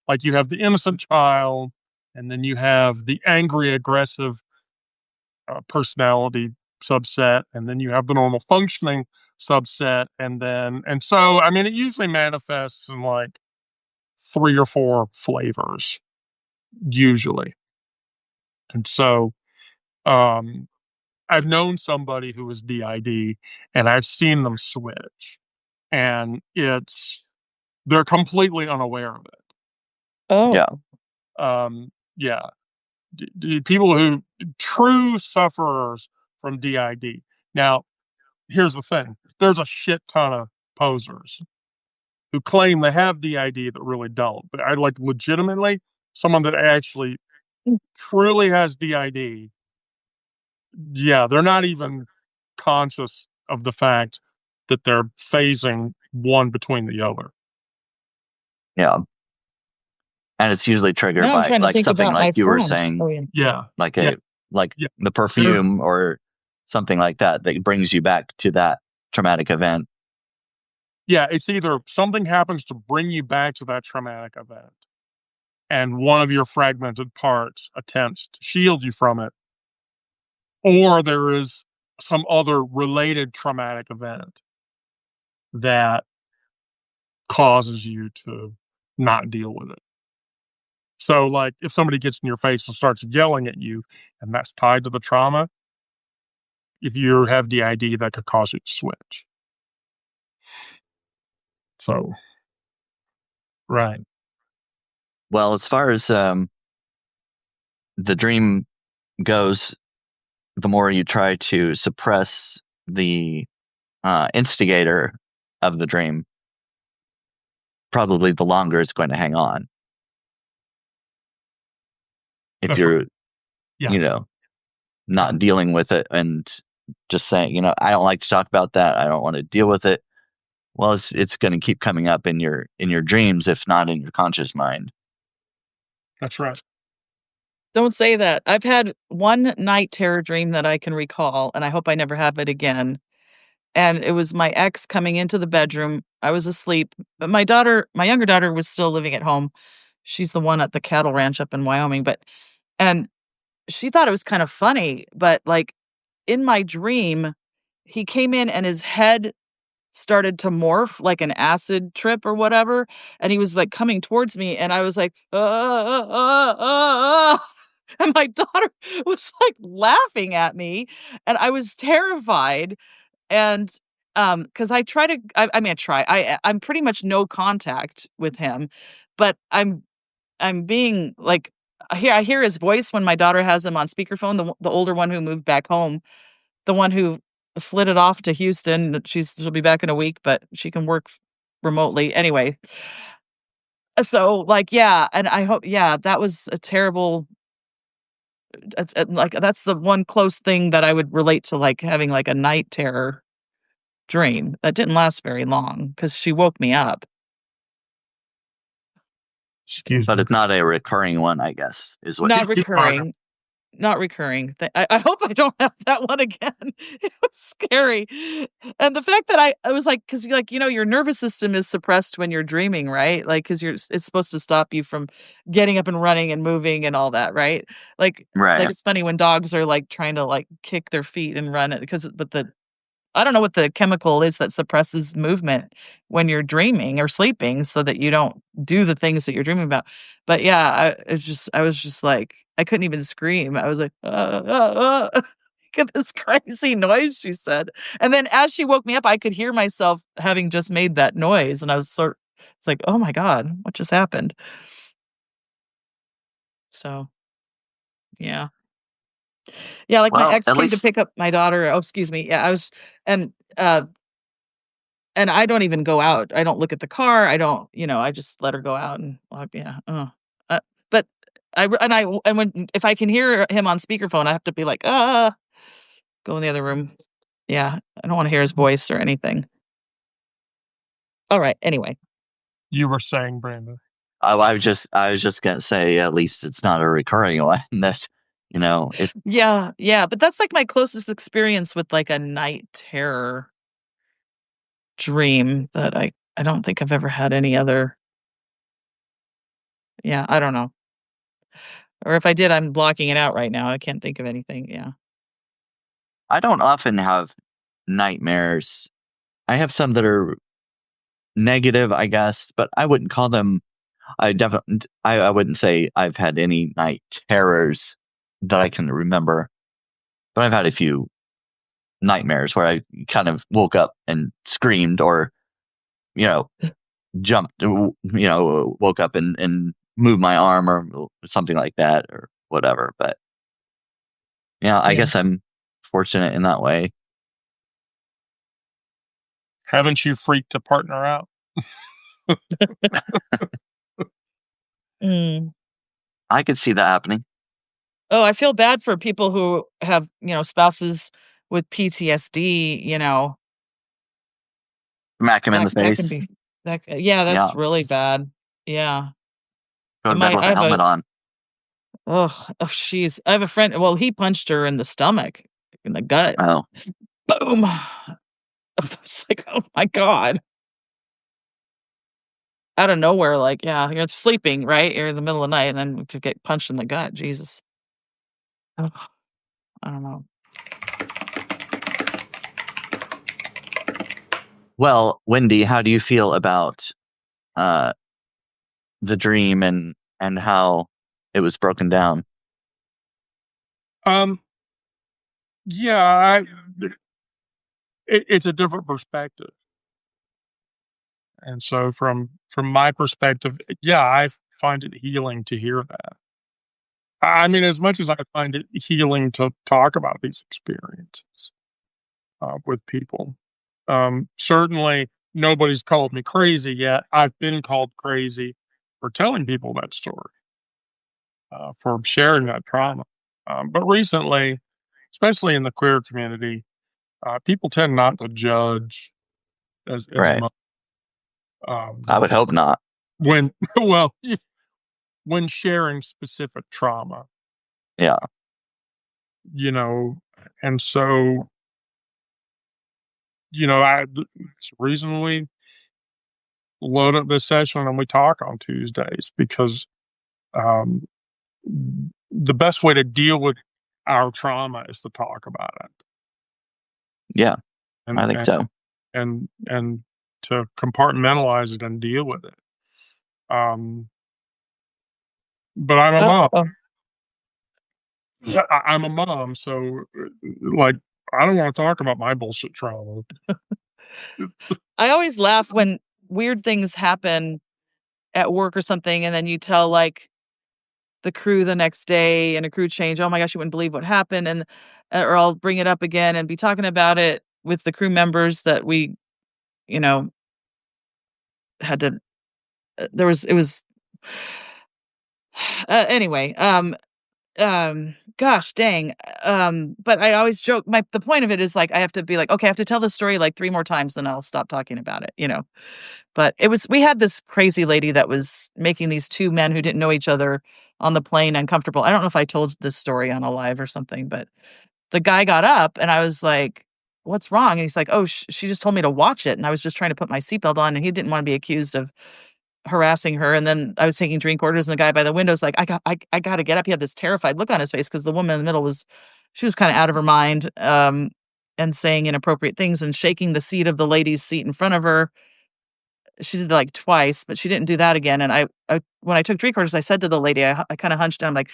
like you have the innocent child, and then you have the angry, aggressive personality subset, and then you have the normal functioning subset, and so I mean, it usually manifests in like 3 or 4 flavors, usually. And so, I've known somebody who was DID, and I've seen them switch, and they're completely unaware of it. oh, Yeah. Yeah. People who true sufferers from DID. Now, here's the thing: there's a shit ton of posers who claim they have DID that really don't. But I like legitimately someone that actually truly has DID. Yeah, they're not even conscious of the fact that they're phasing one between the other. Yeah. And it's usually triggered now I'm by trying to like think something about my like you were friend. saying, Oh, yeah. Yeah, like yeah, yeah. the perfume or something like that brings you back to that traumatic event. Yeah, it's either something happens to bring you back to that traumatic event, and one of your fragmented parts attempts to shield you from it, or there is some other related traumatic event that causes you to not deal with it. So, like, if somebody gets in your face and starts yelling at you, and that's tied to the trauma, if you have DID, that could cause you to switch. So, right. Well, as far as the dream goes, the more you try to suppress the instigator of the dream, probably the longer it's going to hang on. If That's you're, right. Yeah. not dealing with it and just saying, I don't like to talk about that. I don't want to deal with it. Well, it's going to keep coming up in your dreams, if not in your conscious mind. That's right. Don't say that. I've had one night terror dream that I can recall, and I hope I never have it again. And it was my ex coming into the bedroom. I was asleep, but my younger daughter was still living at home. She's the one at the cattle ranch up in Wyoming, and she thought it was kind of funny, but like in my dream, he came in and his head started to morph like an acid trip or whatever, and he was like coming towards me, and I was like, and my daughter was like laughing at me, and I was terrified. And because I try to, I mean, I'm pretty much no contact with him, but I'm being like, I hear his voice when my daughter has him on speakerphone, the older one who moved back home, the one who flitted off to Houston. She'll be back in a week, but she can work remotely. Anyway, so like, yeah, and I hope, yeah, that was a terrible. Like that's the one close thing that I would relate to like having like a night terror dream that didn't last very long because she woke me up. Excuse But me. it's not a recurring one, I guess, is what Not you're Keep talking. recurring. Not recurring. I hope I don't have that one again. It was scary. And the fact that I was like, because like, your nervous system is suppressed when you're dreaming, right? Like, because it's supposed to stop you from getting up and running and moving and all that, right? Like right. it's funny when dogs are like trying to like kick their feet and run it but I don't know what the chemical is that suppresses movement when you're dreaming or sleeping so that you don't do the things that you're dreaming about. But yeah, I was just like, I couldn't even scream. I was like, get this crazy noise, she said. And then as she woke me up, I could hear myself having just made that noise. And I was it's like, oh my God, what just happened? So yeah. Yeah, like my Well, ex at came to least pick up my daughter. Oh, excuse me. Yeah, and uh and I don't even go out. I don't look at the car. I don't, I just let her go out and walk. Yeah. But and when if I can hear him on speakerphone, I have to be like, go in the other room. Yeah, I don't want to hear his voice or anything. All right. Anyway. You were saying, Brandon. I was just gonna say at least it's not a recurring one that it Yeah, yeah. But that's like my closest experience with like a night terror dream that I don't think I've ever had any other. Yeah, I don't know. Or if I did, I'm blocking it out right now. I can't think of anything. Yeah. I don't often have nightmares. I have some that are negative, I guess, but I wouldn't call them. I wouldn't say I've had any night terrors that I can remember, but I've had a few nightmares where I kind of woke up and screamed or you know jumped, woke up and moved my arm or something like that or whatever. But yeah, I Yeah. guess I'm fortunate in that way. Haven't you freaked a partner out? Mm. I could see that happening. Oh, I feel bad for people who have, spouses with PTSD, Smack him in the that can face. be yeah, Yeah, that's really bad. Yeah. go to And bed with I a have helmet on. oh, jeez. I have a friend, well, he punched her in the stomach, in the gut. Oh, Boom. It's like, oh my God. Out of nowhere, like, yeah, you're sleeping, right? You're in the middle of the night and then to get punched in the gut. Jesus. Ugh, I don't know. well, Wendy, how do you feel about uh, the dream and how it was broken down? Um, yeah, it's a different perspective, and so from my perspective, yeah, I find it healing to hear that. I mean, as much as I find it healing to talk about these experiences with people, certainly nobody's called me crazy yet. I've been called crazy for telling people that story, for sharing that trauma. But recently, especially in the queer community, people tend not to judge as Right. much I would hope not. when well when sharing specific trauma, Yeah. you know, and so it's the reason we load up this session and we talk on Tuesdays because um, the best way to deal with our trauma is to talk about it Yeah, I and think and so. and to compartmentalize it and deal with it. Um, but I'm a mom. Oh. I'm a mom, so like I don't want to talk about my bullshit trauma. I always laugh when weird things happen at work or something, and then you tell like the crew the next day and a crew change. Oh my gosh, you wouldn't believe what happened, and or I'll bring it up again and be talking about it with the crew members that we, you know, had to. There was it was anyway. Gosh dang. But I always joke. The point of it is like I have to be like, okay, I have to tell the story like 3 more times, then I'll stop talking about it. But we had this crazy lady that was making these 2 men who didn't know each other on the plane uncomfortable. I don't know if I told this story on a live or something, but the guy got up and I was like, "What's wrong?" And he's like, "Oh, she just told me to watch it." And I was just trying to put my seatbelt on and he didn't want to be accused of harassing her. And then I was taking drink orders and the guy by the window's like, I got to get up. He had this terrified look on his face because the woman in the middle she was kind of out of her mind, and saying inappropriate things and shaking the seat of the lady's seat in front of her. She did like twice, but she didn't do that again. And I when I took drink orders, I said to the lady, I kind of hunched down, like,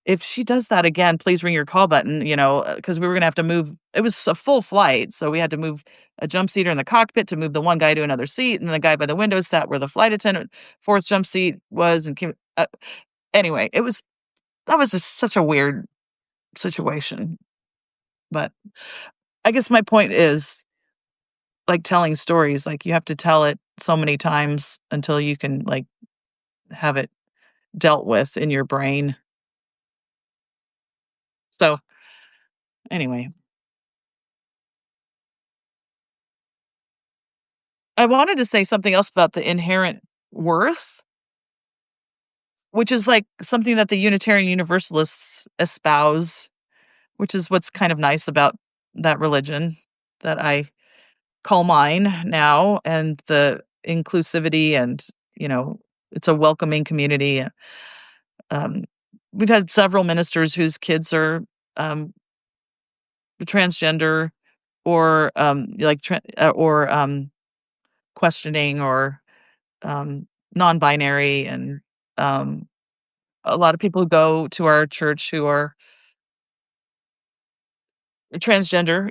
if she does that again, please ring your call button, because we were gonna have to move. It was a full flight, so we had to move a jump seater in the cockpit to move the one guy to another seat, and the guy by the window sat where the flight attendant fourth jump seat was, and came. Anyway, that was just such a weird situation. But I guess my point is, like telling stories, like you have to tell it so many times until you can like have it dealt with in your brain. So anyway, I wanted to say something else about the inherent worth, which is like something that the Unitarian Universalists espouse, which is what's kind of nice about that religion that I call mine now, and the inclusivity and, you know, it's a welcoming community. Um, we've had several ministers whose kids are um, transgender or questioning or non-binary, and um, a lot of people who go to our church who are transgender.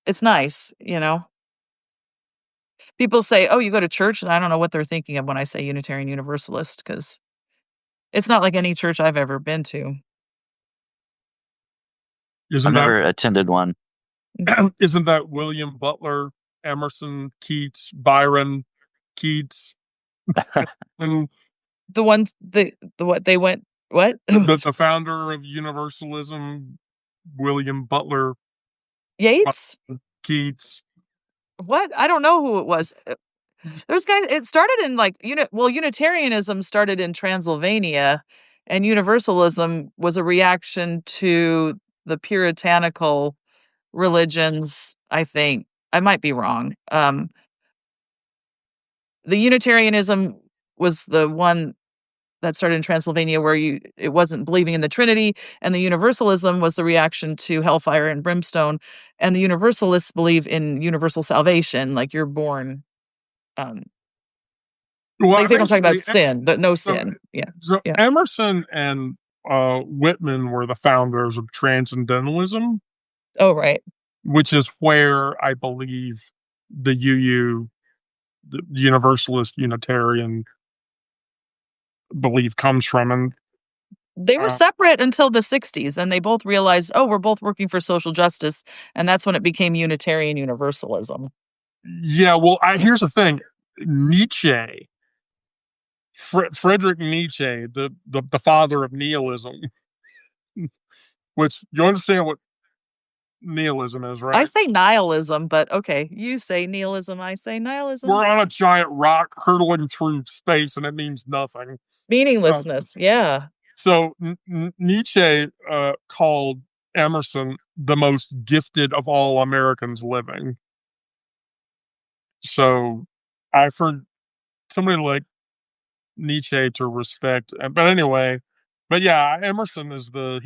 It's nice. People say, "Oh, you go to church," and I don't know what they're thinking of when I say Unitarian Universalist, because it's not like any church I've ever been to. I've Isn't that never attended one. isn't that William Butler, Emerson, Keats, Byron, Keats, and The ones the what they went what? the founder of Universalism, William Butler, Yates? Keats. What? I don't know who it was. Those guys, it started in like Unitarianism started in Transylvania, and Universalism was a reaction to the puritanical religions, I think. I might be wrong. The Unitarianism was the one that started in Transylvania where it wasn't believing in the Trinity, and the Universalism was the reaction to hellfire and brimstone, and the Universalists believe in universal salvation, like you're born. um Well, they don't talk about basically, sin, but no so, sin. Yeah. so Yeah. Emerson and Whitman were the founders of Transcendentalism, Oh, right. which is where I believe the the Universalist Unitarian belief comes from. And They were uh, separate until the 60s, and they both realized, oh, we're both working for social justice, and that's when it became Unitarian Universalism. yeah, well, here's the thing: Nietzsche, Friedrich Nietzsche, the father of nihilism, which you understand what nihilism is, I right? say nihilism, but okay, you say nihilism, I say nihilism. We're on a giant rock hurtling through space, and it means nothing. Uh, Meaninglessness, yeah. so Nietzsche called Emerson the most gifted of all Americans living. So I've heard somebody like Nietzsche to respect, but anyway, but yeah, Emerson is the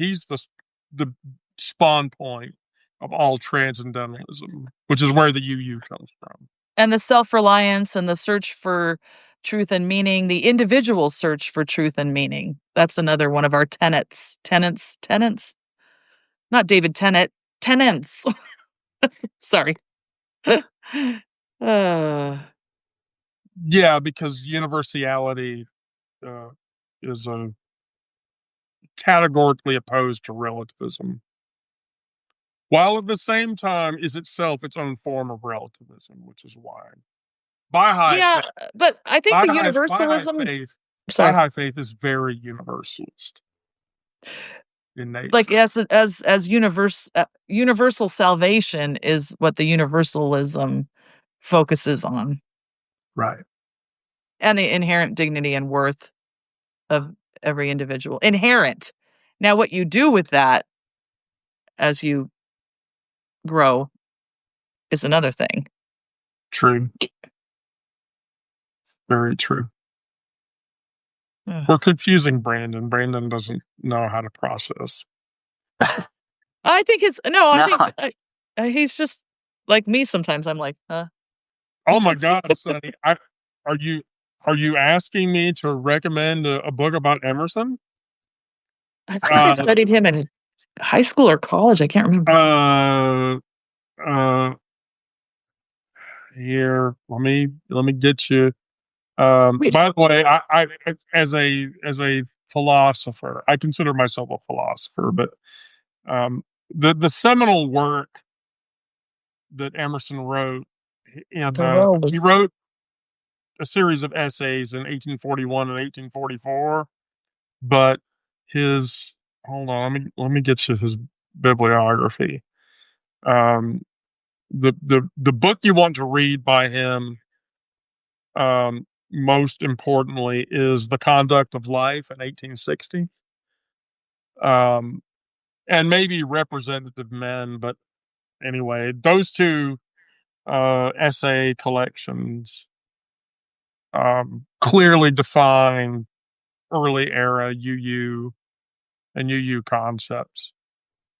spawn point of all transcendentalism, which is where the UU comes from. And the self-reliance and the search for truth and meaning, the individual search for truth and meaning. That's another one of our tenets. Tenets. Not David Tennant, tenants. Sorry. uh, Yeah, because universality uh, is categorically opposed to relativism. while at the same time is itself its own form of relativism, which is why Baha'i Yeah, but I think the Baha'i universalism. faith Sorry, Baha'i faith is very universalist in like nature. as universal salvation is what the universalism focuses on, Right. and the inherent dignity and worth of every individual. Inherent. Now, what you do with that as you grow is another thing. True. Very true. Ugh. We're confusing Brandon. Brandon doesn't know how to process. I think it's no. I No. think he's just like me. Sometimes I'm like, Oh my God, Sonny! Are you are you asking me to recommend a book about Emerson? I think I Uh, studied him in high school or college. I can't remember. uh, uh, Here, let me get you. Wait, By the way, I as a philosopher, I consider myself a philosopher, but um, the seminal work that Emerson wrote Thoreau he was wrote a series of essays in 1841 and 1844, but his hold on, let me get you his bibliography. Um, the book you want to read by him, most importantly, is The Conduct of Life in 1860, um, and maybe Representative Men. But anyway, those two essay collections clearly define early era UU and UU concepts.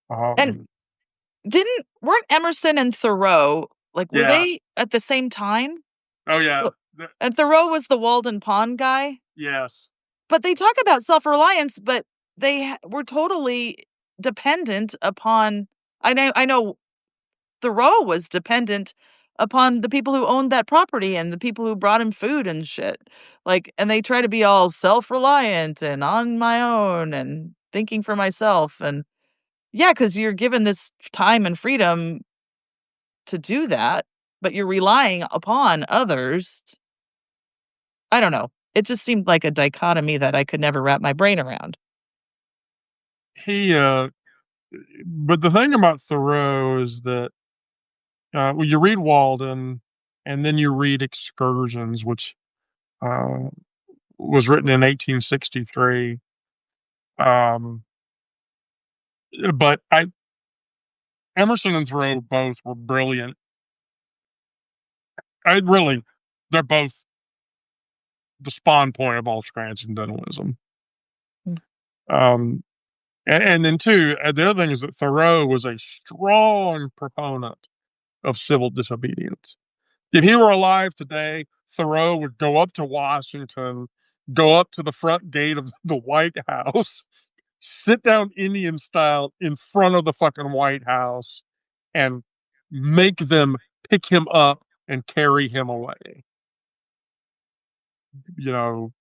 and Um, weren't Emerson and Thoreau like were yeah. they at the same time? Oh yeah. Well, and Thoreau was the Walden Pond guy, Yes. but they talk about self-reliance, but were totally dependent upon. I know Thoreau was dependent upon the people who owned that property and the people who brought him food and shit. Like, and they try to be all self-reliant and on my own and thinking for myself. And yeah, because you're given this time and freedom to do that, but you're relying upon others. I don't know. It just seemed like a dichotomy that I could never wrap my brain around. He but the thing about Thoreau is that well, you read Walden and then you read Excursions, which uh, was written in 1863. Um, but Emerson and Thoreau both were brilliant. They're both the spawn point of all transcendentalism. Mm. And then too, the other thing is that Thoreau was a strong proponent of civil disobedience. If he were alive today, Thoreau would go up to Washington, go up to the front gate of the White House, sit down Indian style in front of the fucking White House, and make them pick him up and carry him away. You know,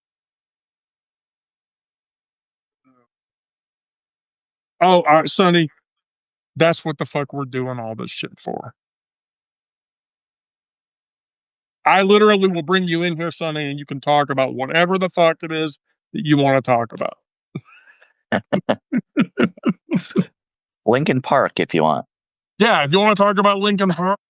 oh, Sonny, that's what the fuck we're doing all this shit for. I literally will bring you in here, Sonny, and you can talk about whatever the fuck it is that you want to talk about. Lincoln Park, if you want. Yeah, if you want to talk about Lincoln Park,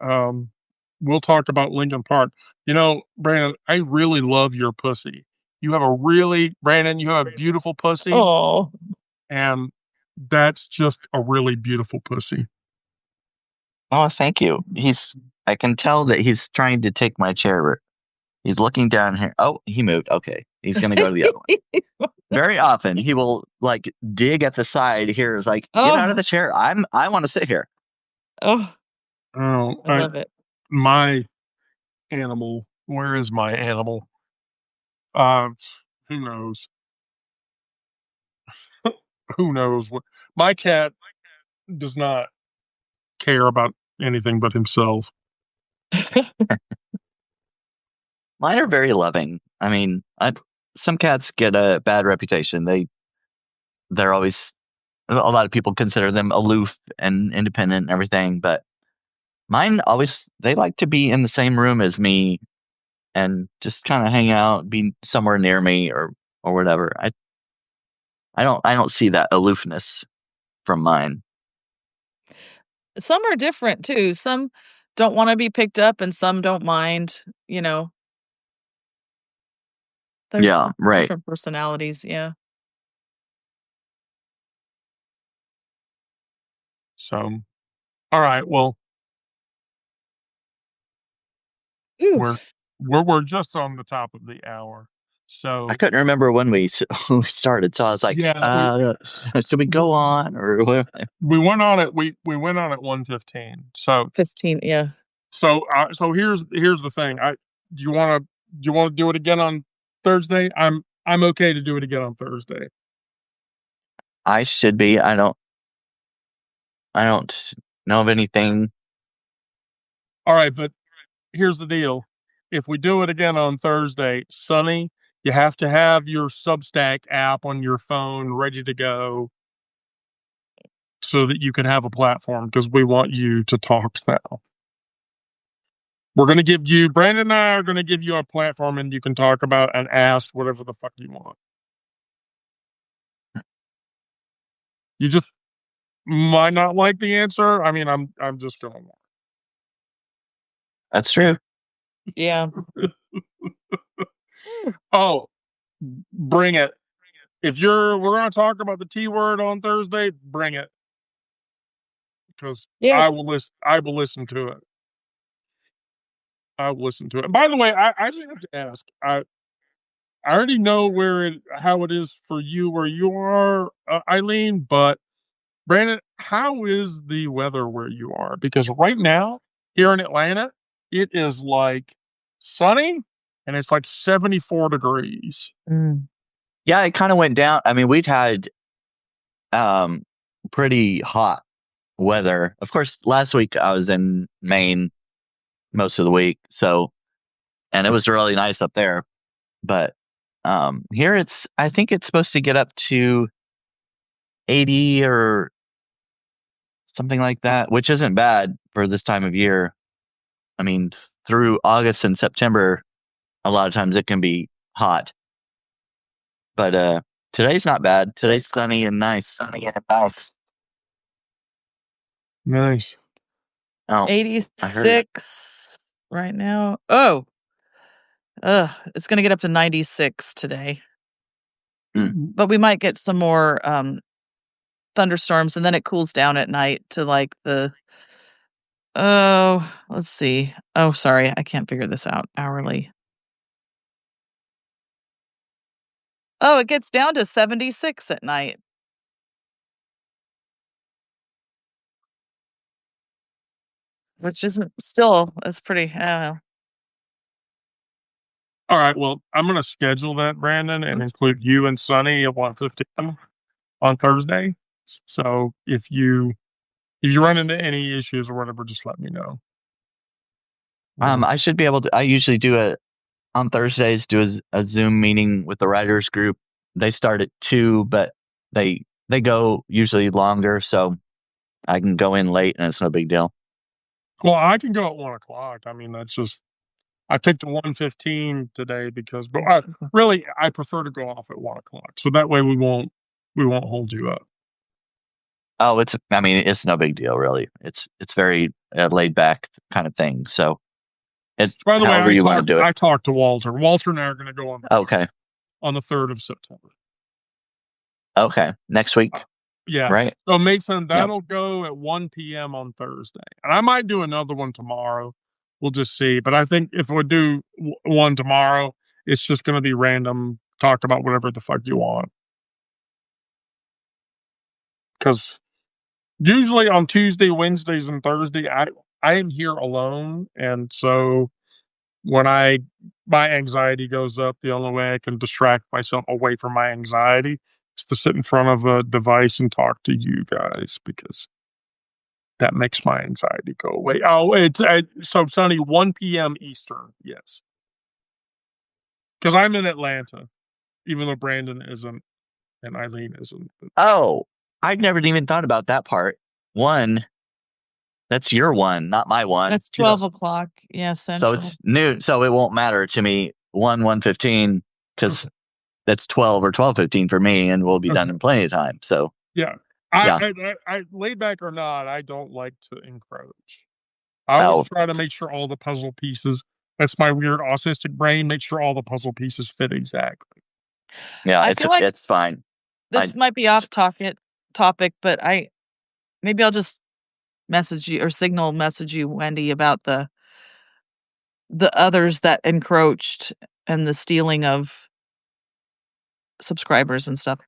we'll talk about Lincoln Park. You know, Brandon, I really love your pussy. Brandon, you have a beautiful pussy, Oh, and that's just a really beautiful pussy. Oh, thank you. I can tell that he's trying to take my chair. He's looking down here. Oh, he moved. Okay. He's going to go to the other one. Very often he will like dig at the side here is like, get out of the chair. I want to sit here. oh, Oh, I love it. my animal. Where is my animal? Uh, who knows? Who knows what? My cat does not care about anything but himself. Mine are very loving. I mean, some cats get a bad reputation. They're always a lot of people consider them aloof and independent and everything, but mine they like to be in the same room as me and just kind of hang out, be somewhere near me or whatever. I don't see that aloofness from mine. Some are different too. Some don't want to be picked up and some don't mind, you know. They're Yeah, right. different personalities, yeah. So, all right. Well, Ooh. we're just on the top of the hour. I So couldn't remember when we started, so I was like, yeah, should we go on or what? we went on it. We went on at 1:15. 15, yeah. So here's the thing. Do you want to do it again on Thursday? I'm okay to do it again on Thursday. I should be. I don't know of anything. All right, but here's the deal. If we do it again on Thursday, Sonny, you have to have your Substack app on your phone ready to go so that you can have a platform because we want you to talk now. We're going to give you, Brandon and I are going to give you a platform and you can talk about and ask whatever the fuck you want. You just might not like the answer. I mean, I'm just going to. That's true. Yeah. Oh, bring it. We're going to talk about the T word on Thursday, bring it. Because Yeah. I will listen to it. I will listen to it. By the way, I just have to ask. I already know how it is for you where you are, Eileen. But Brandon, how is the weather where you are? Because right now here in Atlanta, it is like sunny and it's like 74 degrees. Mm. Yeah, it kind of went down. I mean, we'd had pretty hot weather. Of course, last week I was in Maine most of the week, and it was really nice up there. But here I think it's supposed to get up to 80 or something like that, which isn't bad for this time of year. I mean, through August and September, a lot of times it can be hot. But today's not bad. Today's sunny and nice. Nice. Oh, I heard 86 right now. Oh. It's going to get up to 96 today. But we might get some more thunderstorms and then it cools down at night to like let's see. Oh, sorry. I can't figure this out hourly. Oh, it gets down to 76 at night. Which isn't still, that's pretty, I don't know. All right. Well, I'm going to schedule that, Brandon, and include you and Sonny at 1:15 on Thursday. So if you run into any issues or whatever, just let me know. I should be able to. I usually do on Thursdays, do a Zoom meeting with the writers group. They start at 2, but they go usually longer, so I can go in late and it's no big deal. Well, I can go at 1:00. I mean, that's just, I picked 1:15 today because, but I prefer to go off at 1:00. So that way we won't hold you up. Oh, it's no big deal, really. It's very laid back kind of thing. So By the way, however you want to do it. I talked to Walter. Walter and I are going to go on the 3rd of September. Okay, next week. Yeah. Right. So Mason, that'll go at 1 p.m. on Thursday, and I might do another one tomorrow. We'll just see. But I think if we do one tomorrow, it's just going to be random. Talk about whatever the fuck you want. Because usually on Tuesday, Wednesdays, and Thursday, I am here alone, and so when my anxiety goes up, the only way I can distract myself away from my anxiety is to sit in front of a device and talk to you guys because that makes my anxiety go away. Oh, so Sonny, 1 p.m. Eastern, yes, because I'm in Atlanta, even though Brandon isn't and Eileen isn't. Oh, I've never even thought about that part. One, that's your one, not my one. That's 12 Yes. o'clock. Yeah, So Central. it's noon, so it won't matter to me. 1:15, because that's 12 or 12:15 for me, and we'll be done in plenty of time. So Yeah. yeah. I laid back or not, I don't like to encroach. I always Oh, try to make sure all the puzzle pieces, that's my weird autistic brain, make sure all the puzzle pieces fit exactly. yeah, I feel like it's fine. this might be off topic, but maybe I'll just message you or signal message you, Wendy, about the others that encroached and the stealing of subscribers and stuff.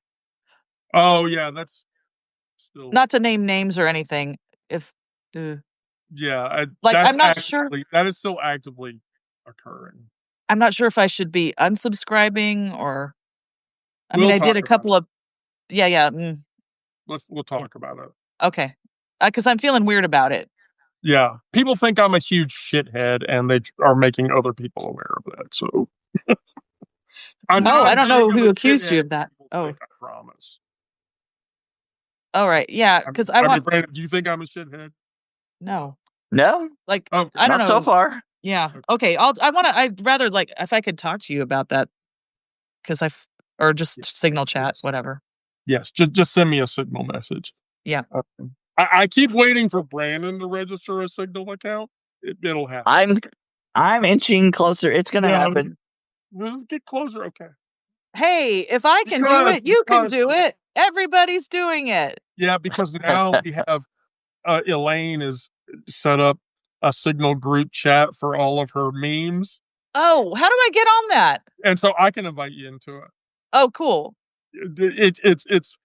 Oh yeah, that's still Not to name names or anything. If yeah, like that's I'm not sure that is still actively occurring. I'm not sure if I should be unsubscribing or I mean We'll I did talk a about couple it. of yeah. We'll talk about it. Okay. Cuz I'm feeling weird about it. Yeah, people think I'm a huge shithead, and they are making other people aware of that. So I'm Oh, not I as don't big know of who a accused shithead you as of that. people Oh. think. I promise. All right. Yeah, cuz I I mean, want Brandon, do you think I'm a shithead? no. No, Like Okay. I don't not so know. far. Yeah. Okay. I'd rather like if I could talk to you about that cuz or just signal chat, Yes. whatever. Yes. Just send me a signal message. Yeah. I keep waiting for Brandon to register a signal account. It'll happen. I'm inching closer. It's gonna Yeah, happen. let's get closer. Okay. Hey, if I can do it, you can do it. Everybody's doing it. Yeah, because now we have Elaine has set up a signal group chat for all of her memes, Oh, how do I get on that? and so I can invite you into it. Oh, cool. It's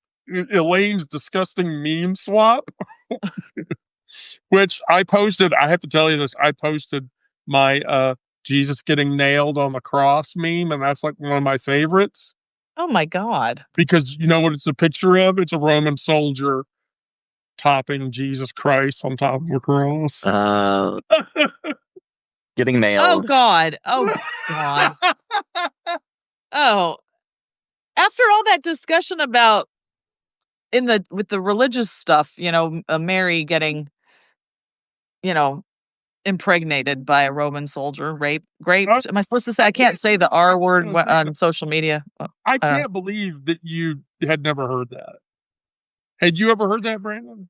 Elaine's disgusting meme swap, which I posted. I have to tell you this. I posted my Jesus getting nailed on the cross meme, and that's like one of my favorites Oh my God. because you know what it's a picture of? It's a Roman soldier topping Jesus Christ on top of a cross. Getting Oh nailed. God. Oh God. Oh. After all that discussion about with the religious stuff, Mary getting, you know, impregnated by a Roman soldier, raped. Am I supposed to say? I can't say the R word on social media. I can't believe that you had never heard that. Had you ever heard that, Brandon?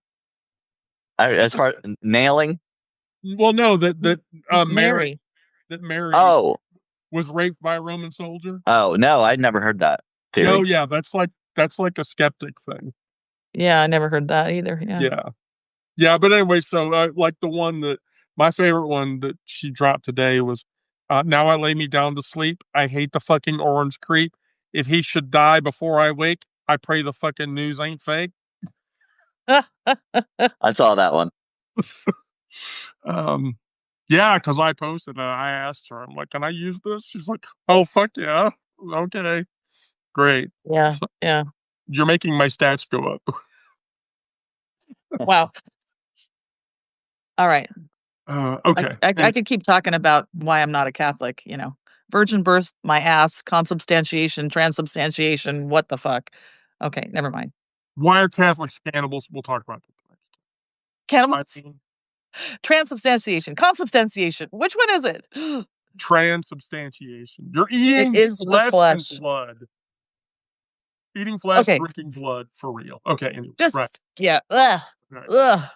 As far as nailing. Well, no, that Mary. Mary Oh, was raped by a Roman soldier. oh no, I'd never heard that theory. Oh yeah, that's like a skeptic thing. Yeah, I never heard that either. Yeah. But anyway, so like the one that my favorite one that she dropped today was, "Now I lay me down to sleep. I hate the fucking orange creep. If he should die before I wake, I pray the fucking news ain't fake." I saw that one. Yeah, because I posted and I asked her, I'm like, "Can I use this?" She's like, "Oh fuck yeah, okay, great." Yeah. So Yeah. you're making my stats go up. Wow. All right. Okay. I could keep talking about why I'm not a Catholic, Virgin birth, my ass, consubstantiation, transubstantiation, what the fuck? Okay, never mind. Why are Catholics cannibals? We'll talk about that next. Cannibals, transubstantiation, consubstantiation. Which one is it? Transubstantiation. You're eating is the flesh and flesh. blood. Eating flesh, Okay. drinking blood for real. Okay, anyway, Just right. yeah. Ugh. Right. Ugh.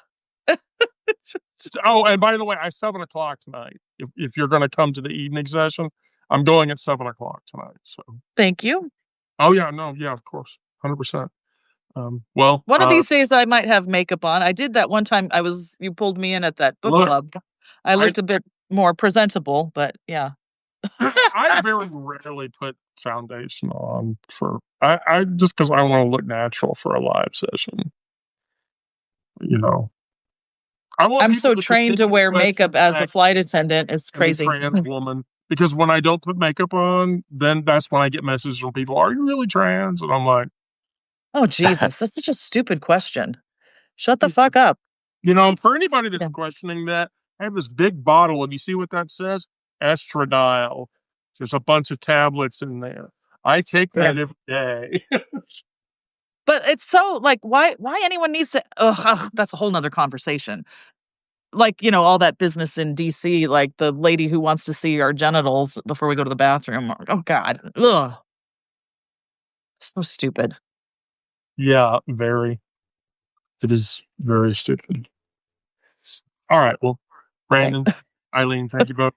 Oh, and by the way, I 7:00 tonight. If you're going to come to the evening session, I'm going at 7:00 tonight. So. Thank you. Oh yeah, no, yeah, of course, 100%. Well, one of these days I might have makeup on. I did that one time. You pulled me in at that book club. I looked a bit more presentable, but yeah. I very rarely put foundation on I just because I want to look natural for a live session. I'm so trained to wear makeup as a flight attendant. It's crazy. Trans woman. Because when I don't put makeup on, then that's when I get messages from people, "Are you really trans?" And I'm like, oh, Jesus, that's such a stupid question. Shut the fuck up. For anybody that's questioning that, I have this big bottle, and you see what that says? Estradiol. There's a bunch of tablets in there. I take that every day. But it's so like, why anyone needs to, that's a whole nother conversation. Like, all that business in DC, like the lady who wants to see our genitals before we go to the bathroom. Oh God. Ugh. So stupid. Yeah, very. It is very stupid. All right. Well, Brandon, Eileen, thank you both.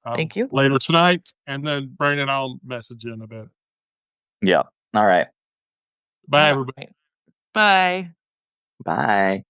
Thank you. Later tonight. And then, Brandon, I'll message you in a bit. Yeah. All right. Bye, everybody. Bye. Bye.